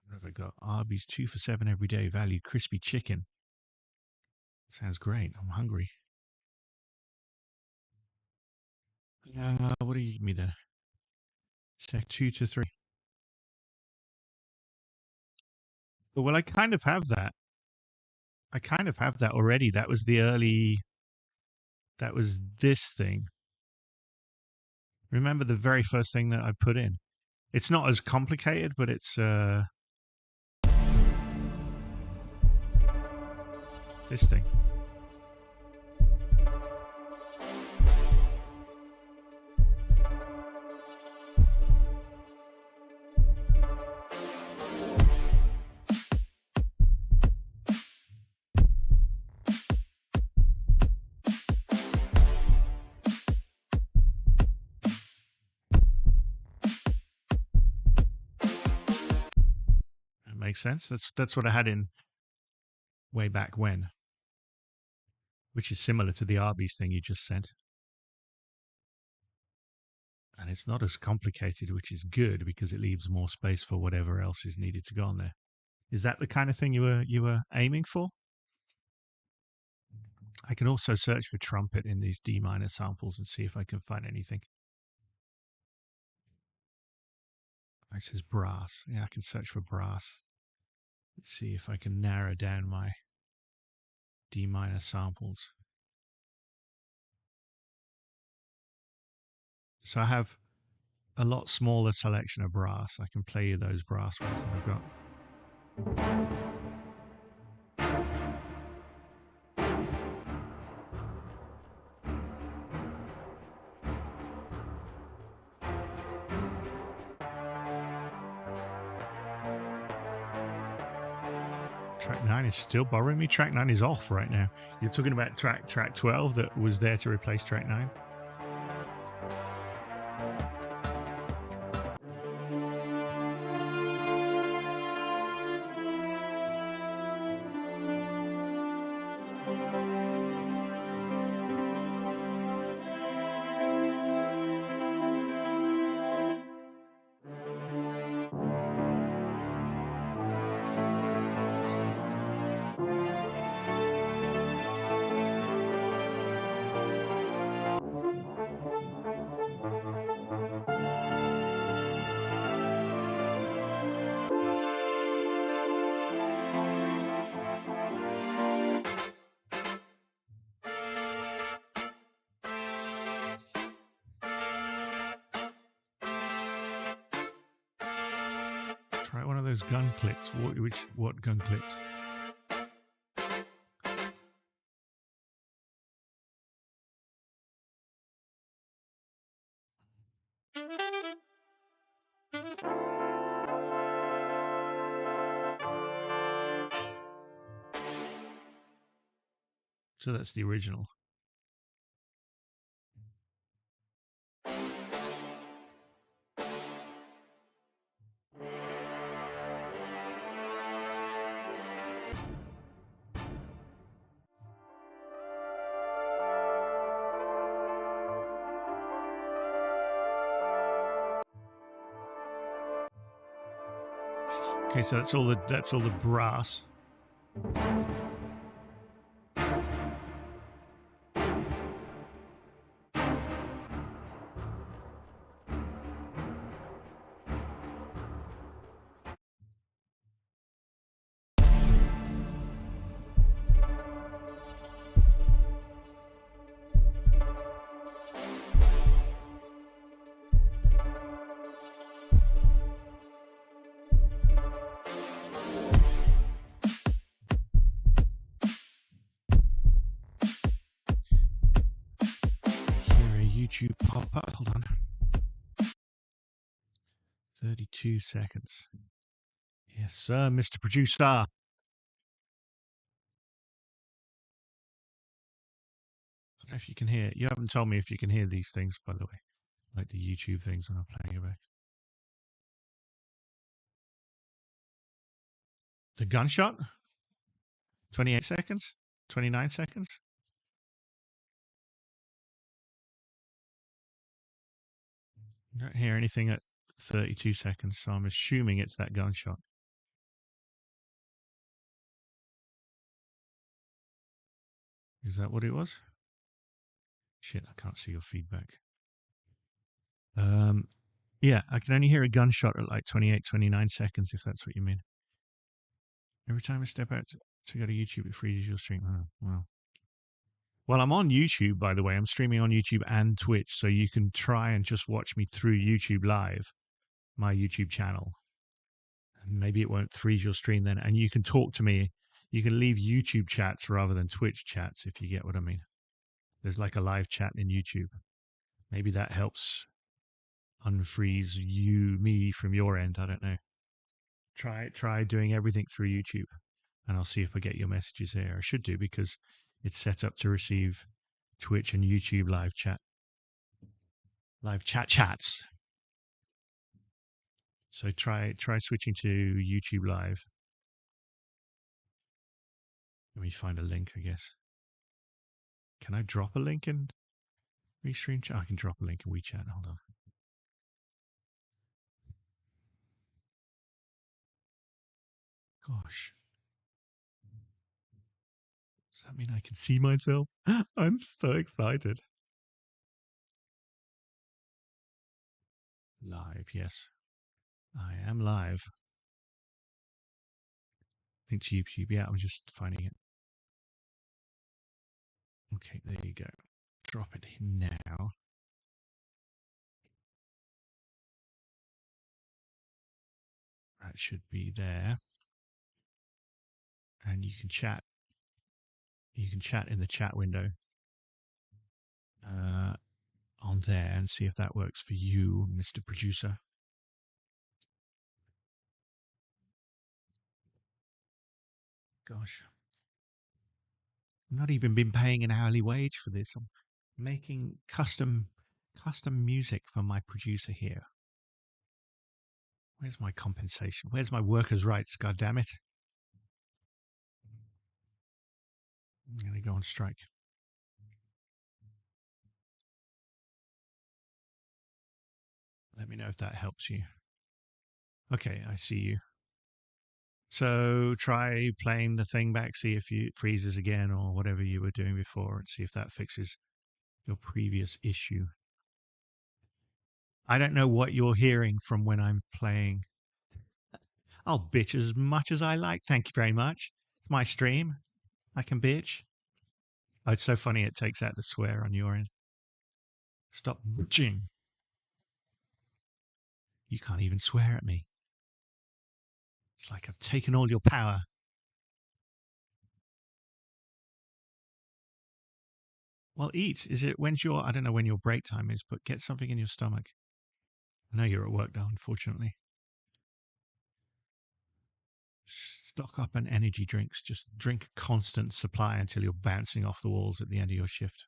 What have I got? Arby's 2 for $7 every day value crispy chicken. Sounds great. I'm hungry. What do you give me there? Check 2 to 3. Well, I kind of have that. I kind of have that already. That was the early. That was this thing. Remember the very first thing that I put in? It's not as complicated, but it's this thing. That makes sense. That's what I had in way back when, which is similar to the Arby's thing you just sent. And it's not as complicated, which is good because it leaves more space for whatever else is needed to go on there. Is that the kind of thing you were aiming for? I can also search for trumpet in these D minor samples and see if I can find anything. It says brass. Yeah, I can search for brass. Let's see if I can narrow down my D minor samples. So I have a lot smaller selection of brass. I can play you those brass ones that I've got. Track 9 is still bothering me. Track 9 is off right now. You're talking about track 12 that was there to replace track 9? Try one of those gun clicks. What gun clicks? So that's the original. Okay, so that's all the brass. YouTube pop-up. Hold on. 32 seconds. Yes, sir, Mr. Producer. I don't know if you can hear. You haven't told me if you can hear these things, by the way, like the YouTube things when I'm playing it back. The gunshot? 28 seconds? 29 seconds? I don't hear anything at 32 seconds, so I'm assuming it's that gunshot. Is that what it was? Shit, I can't see your feedback. Um, yeah, I can only hear a gunshot at like 28, 29 seconds, if that's what you mean. Every time I step out to go to YouTube, it freezes your stream. Oh, well. Well, I'm on YouTube, by the way. I'm streaming on YouTube and Twitch, so you can try and just watch me through YouTube Live, my YouTube channel. Maybe it won't freeze your stream then, and you can talk to me. You can leave YouTube chats rather than Twitch chats, if you get what I mean. There's like a live chat in YouTube. Maybe that helps unfreeze me from your end. I don't know. Try doing everything through YouTube, and I'll see if I get your messages there. I should do because it's set up to receive Twitch and YouTube live chats. So try switching to YouTube Live. Let me find a link, I guess. Can I drop a link in Restream chat? I can drop a link in WeChat. Hold on. Gosh. Does that mean I can see myself? I'm so excited. Live, yes. I am live. Link to YouTube. Yeah, I'm just finding it. Okay, there you go. Drop it in now. That should be there. And you can chat. You can chat in the chat window on there and see if that works for you, Mr. Producer. Gosh. I've not even been paying an hourly wage for this. I'm making custom music for my producer here. Where's my compensation? Where's my workers' rights? God damn it! I'm going to go on strike. Let me know if that helps you. Okay, I see you. So try playing the thing back, see if it freezes again or whatever you were doing before, and see if that fixes your previous issue. I don't know what you're hearing from when I'm playing. I'll bitch as much as I like. Thank you very much. It's my stream. I can bitch. Oh, it's so funny. It takes out the swear on your end. Stop bitching. You can't even swear at me. It's like I've taken all your power. Well, eat. Is it when's your? I don't know when your break time is, but get something in your stomach. I know you're at work now, unfortunately. Stock up on energy drinks. Just drink a constant supply until you're bouncing off the walls at the end of your shift.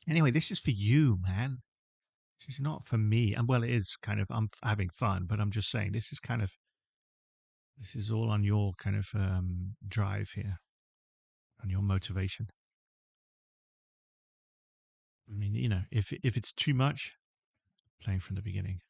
Anyway, this is for you, man. This is not for me. And well, it is kind of, I'm having fun, but I'm just saying this is all on your kind of drive here, on your motivation. I mean, you know, if it's too much, playing from the beginning.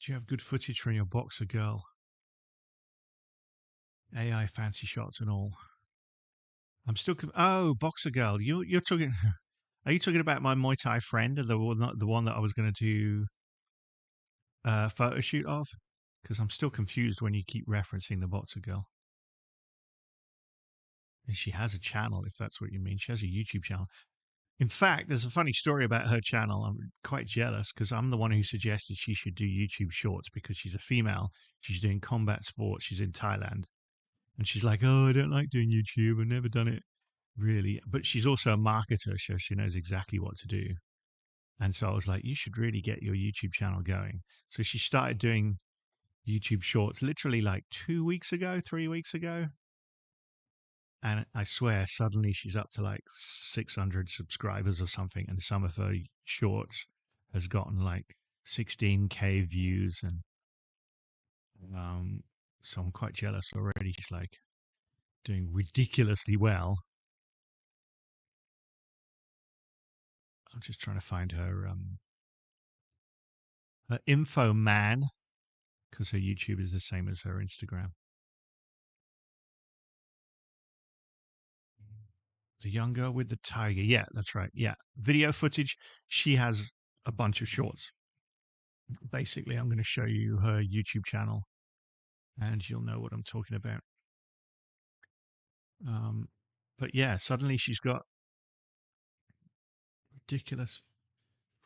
Do you have good footage from your boxer girl? AI fancy shots and all. I'm still. Oh, boxer girl. You're talking. Are you talking about my Muay Thai friend, or the one that I was going to do a photo shoot of? Because I'm still confused when you keep referencing the boxer girl. And she has a channel, if that's what you mean. She has a YouTube channel. In fact, there's a funny story about her channel. I'm quite jealous because I'm the one who suggested she should do YouTube shorts because she's a female. She's doing combat sports. She's in Thailand. And she's like, oh, I don't like doing YouTube. I've never done it really. But she's also a marketer, so she knows exactly what to do. And so I was like, you should really get your YouTube channel going. So she started doing YouTube shorts literally like 2 weeks ago, 3 weeks ago. And I swear, suddenly she's up to like 600 subscribers or something. And some of her shorts has gotten like 16K views. And so I'm quite jealous already. She's like doing ridiculously well. I'm just trying to find her info man, because her YouTube is the same as her Instagram. The young girl with the tiger. Yeah, that's right. Yeah. Video footage. She has a bunch of shorts. Basically, I'm going to show you her YouTube channel and you'll know what I'm talking about. But yeah, suddenly she's got ridiculous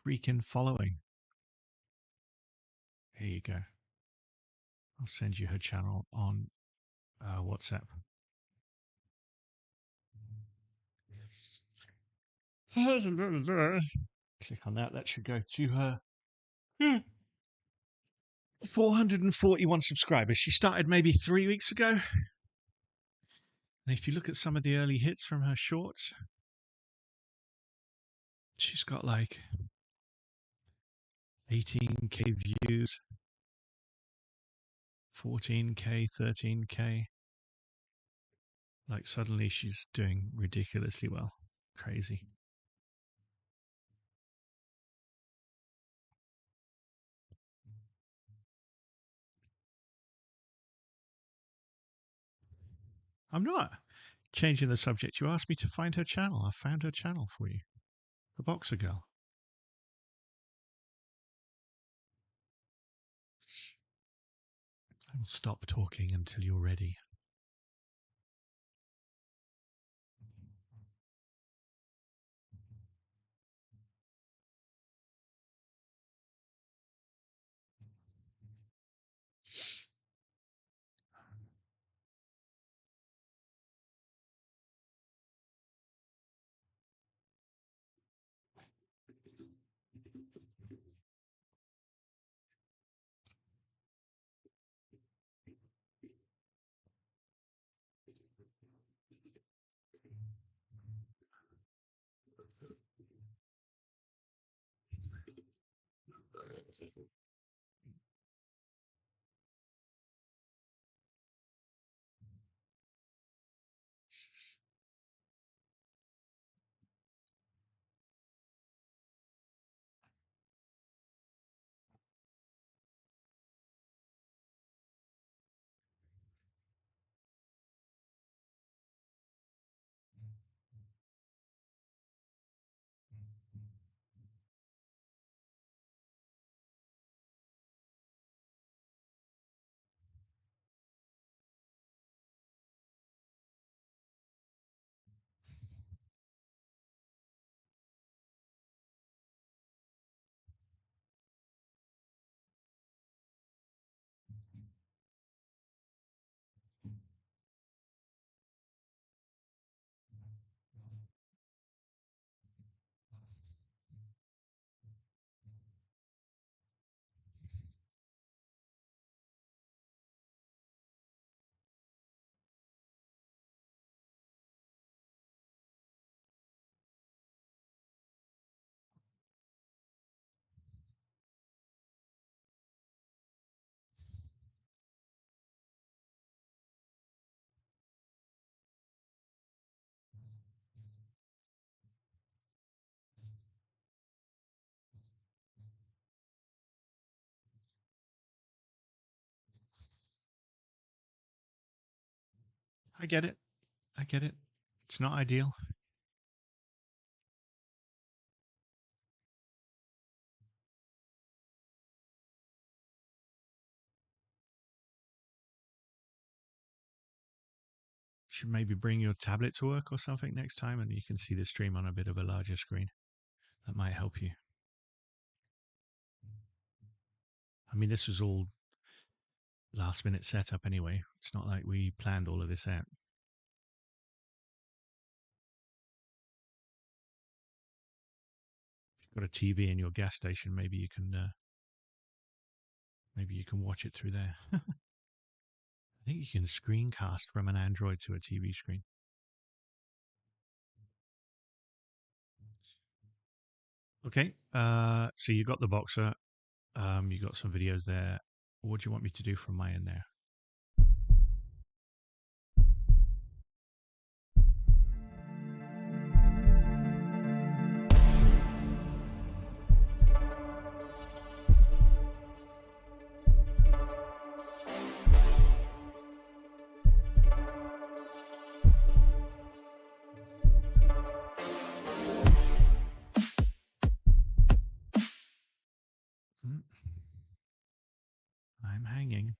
freaking following. Here you go. I'll send you her channel on WhatsApp. Click on that. That should go to her. 441 subscribers. She started maybe 3 weeks ago. And if you look at some of the early hits from her shorts, she's got like 18K views, 14K, 13K. Like suddenly she's doing ridiculously well. Crazy. I'm not changing the subject. You asked me to find her channel. I found her channel for you. The Boxer Girl. I will stop talking until you're ready. I get it. I get it. It's not ideal. Should maybe bring your tablet to work or something next time and you can see the stream on a bit of a larger screen. That might help you. I mean, this was all last minute setup anyway. It's not like we planned all of this out. got a TV in your gas station, maybe you can watch it through there. I think you can screencast from an Android to a TV screen. Okay, so you got the Boxer. You got some videos there. What do you want me to do from my end there? I'm hanging.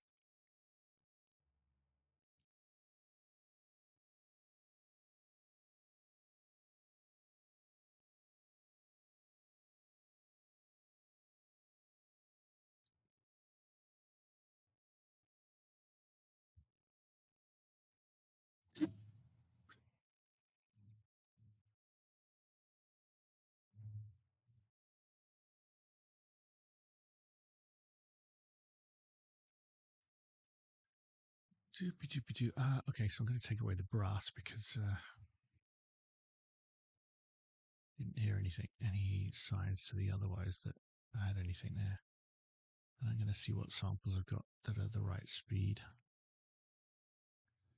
Okay, so I'm going to take away the brass because didn't hear any signs to the otherwise that I had anything there. And I'm going to see what samples I've got that are the right speed.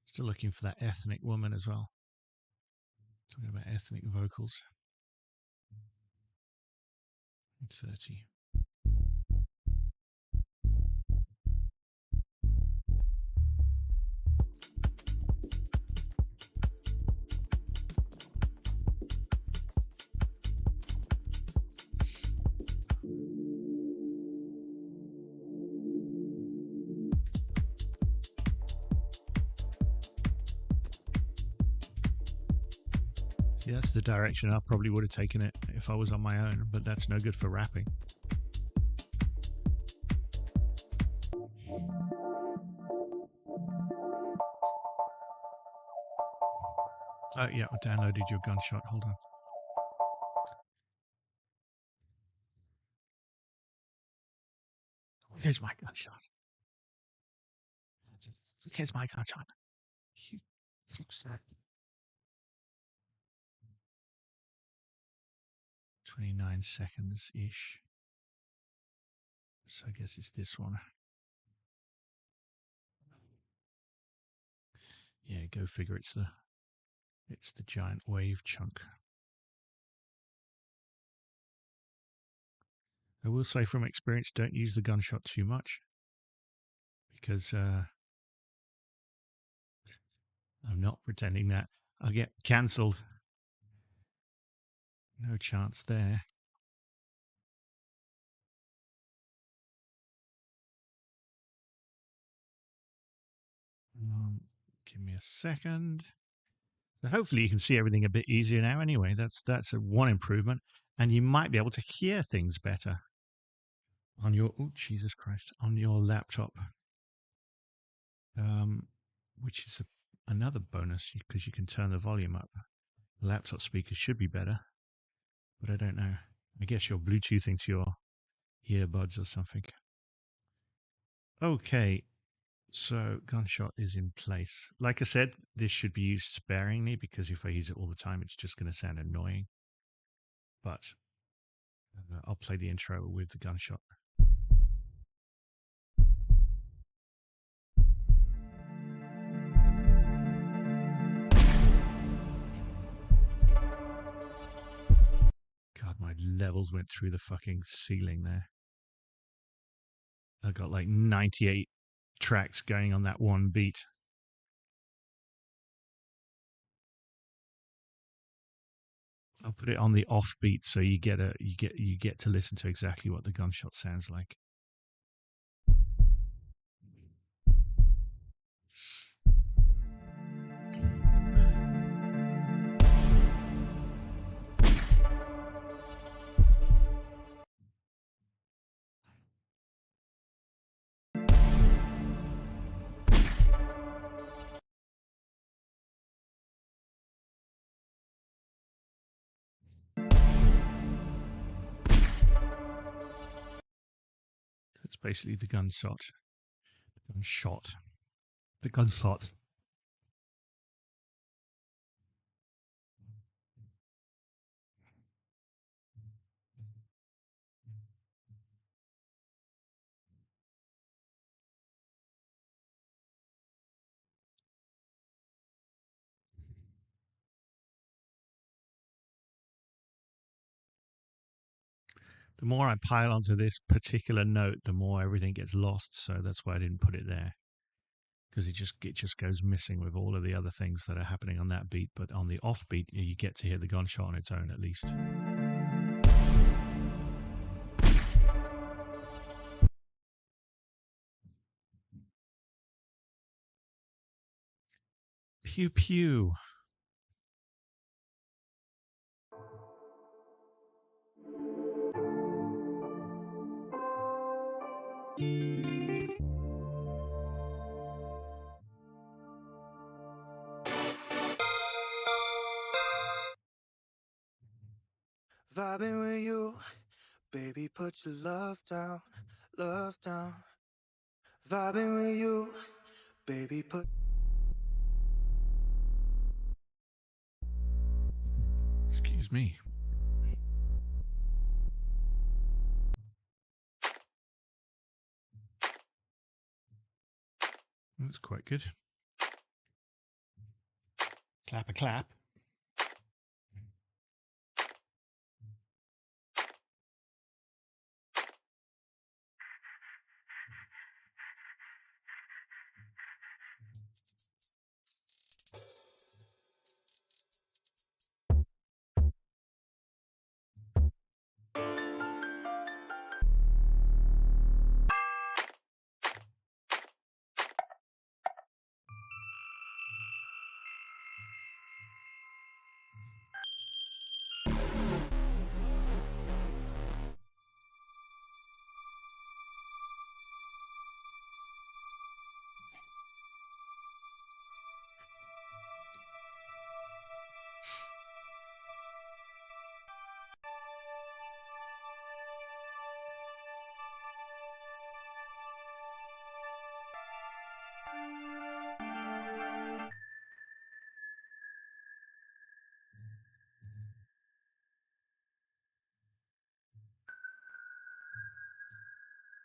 Still looking for that ethnic woman as well. Talking about ethnic vocals. 30. See, that's the direction I probably would have taken it if I was on my own, but that's no good for rapping. Oh, yeah, I downloaded your gunshot. Hold on. Here's my gunshot. Here's my gunshot. 29 seconds-ish. So I guess it's this one. Yeah, go figure. It's the giant wave chunk. I will say from experience, don't use the gunshot too much because I'm not pretending that I'll get cancelled. No chance there. Give me a second. So hopefully you can see everything a bit easier now. Anyway, that's one improvement, and you might be able to hear things better on your Jesus Christ on your laptop, which is another bonus because you can turn the volume up. Laptop speakers should be better, but I don't know. I guess you're Bluetoothing to your earbuds or something. Okay, so gunshot is in place. Like I said, this should be used sparingly because if I use it all the time, it's just going to sound annoying. But I'll play the intro with the gunshot. God, my levels went through the fucking ceiling there. I got like 98 tracks going on that one beat. I'll put it on the off beat so you get to listen to exactly what the gunshot sounds like. It's basically the gunshot. The gunshots. The more I pile onto this particular note, the more everything gets lost. So that's why I didn't put it there, because it just goes missing with all of the other things that are happening on that beat. But on the off beat, you get to hear the gunshot on its own at least. Pew pew. Vibing with you, baby, put your love down, love down. Vibing with you, baby, put. Excuse me. That's quite good. Clap a clap.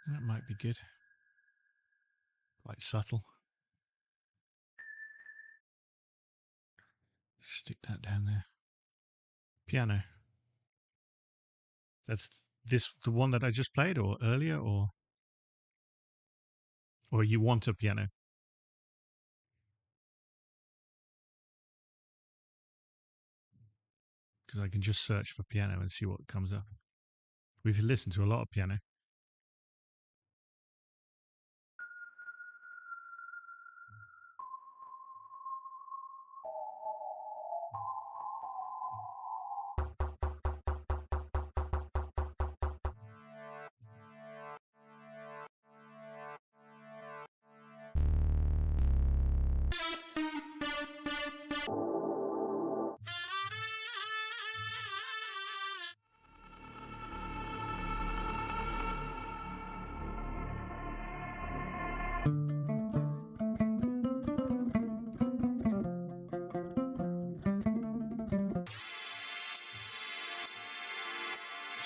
That might be good. Quite subtle. Stick that down there. Piano. That's this the one that I just played, or earlier, or you want a piano? Because I can just search for piano and see what comes up. We've listened to a lot of piano.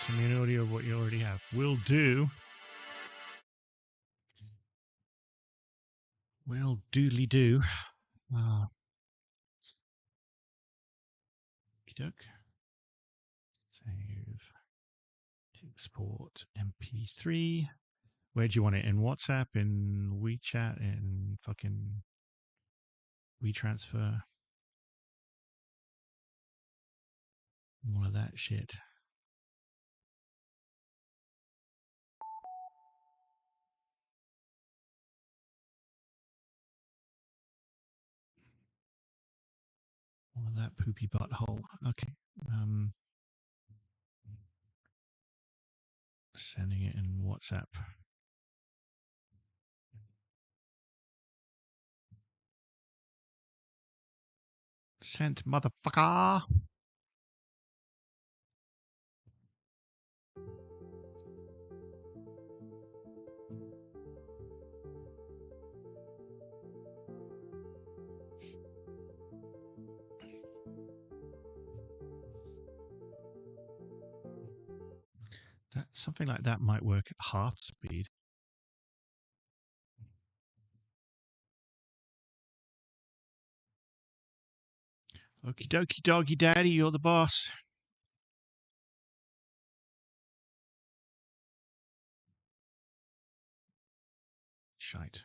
Send me an audio of what you already have. Will do. Will doodly do. Doke. Save. Export MP3. Where do you want it? In WhatsApp, in WeChat, in fucking WeTransfer? All of that shit. All of that poopy butthole. Okay. Sending it in WhatsApp. Sent, motherfucker. Something like that might work at half speed. Okie dokie, doggy daddy, you're the boss. Shite.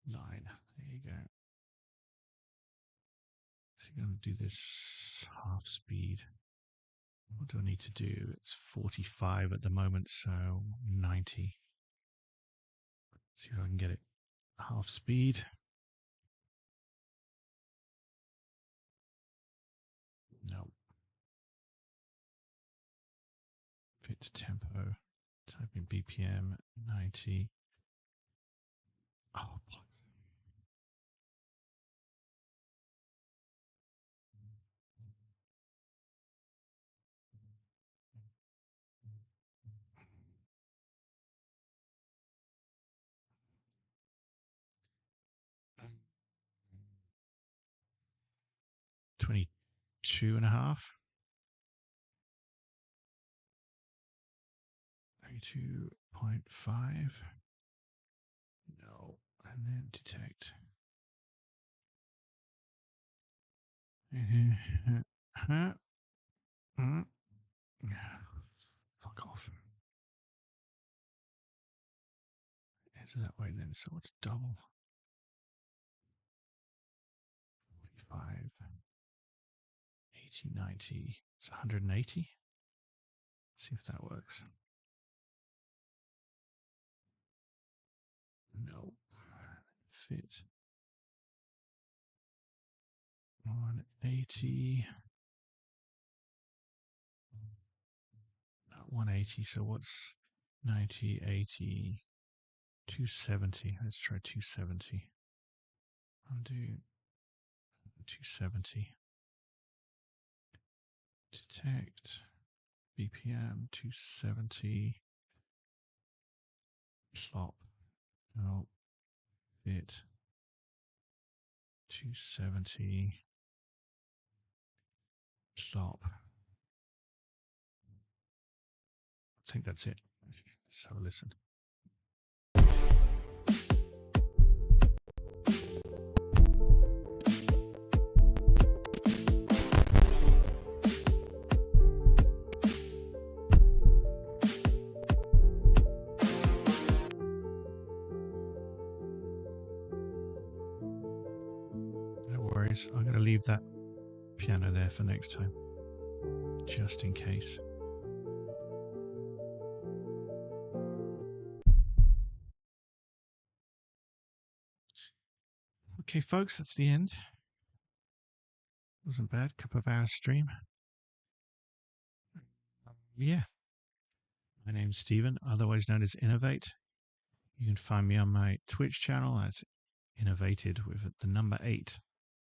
9. There you go. So you're going to do this half speed. What do I need to do? It's 45 at the moment, so 90. See if I can get it half speed. No. Fit to tempo. Type in BPM 90. Oh, 22.5. 32.5. No. And then detect. Fuck off. Is it that way then? So what's double? 45. 80, 90. It's 180. See if that works. No. Fit. 180. Not 180. So what's 90, 80, 270? Let's try 270. I'll do 270. Detect. BPM 270. Plop. No. Fit. 270. Plop. I think that's it. Let's have a listen. No worries. I'm going to leave that piano there for next time, just in case. Okay, folks, that's the end. Wasn't bad. Couple of hours stream. Yeah. My name's Stephen, otherwise known as Innovate. You can find me on my Twitch channel as Innovated with the number 8,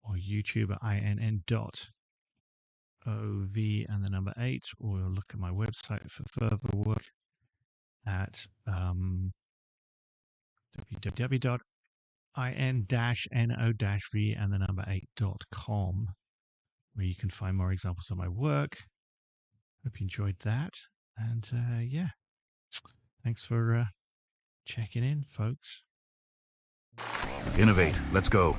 or YouTube at INN.OV and the number 8, or look at my website for further work at www.in-no-v and the number 8.com, where you can find more examples of my work. Hope you enjoyed that. And yeah, thanks for checking in, folks. Innovate. Let's go.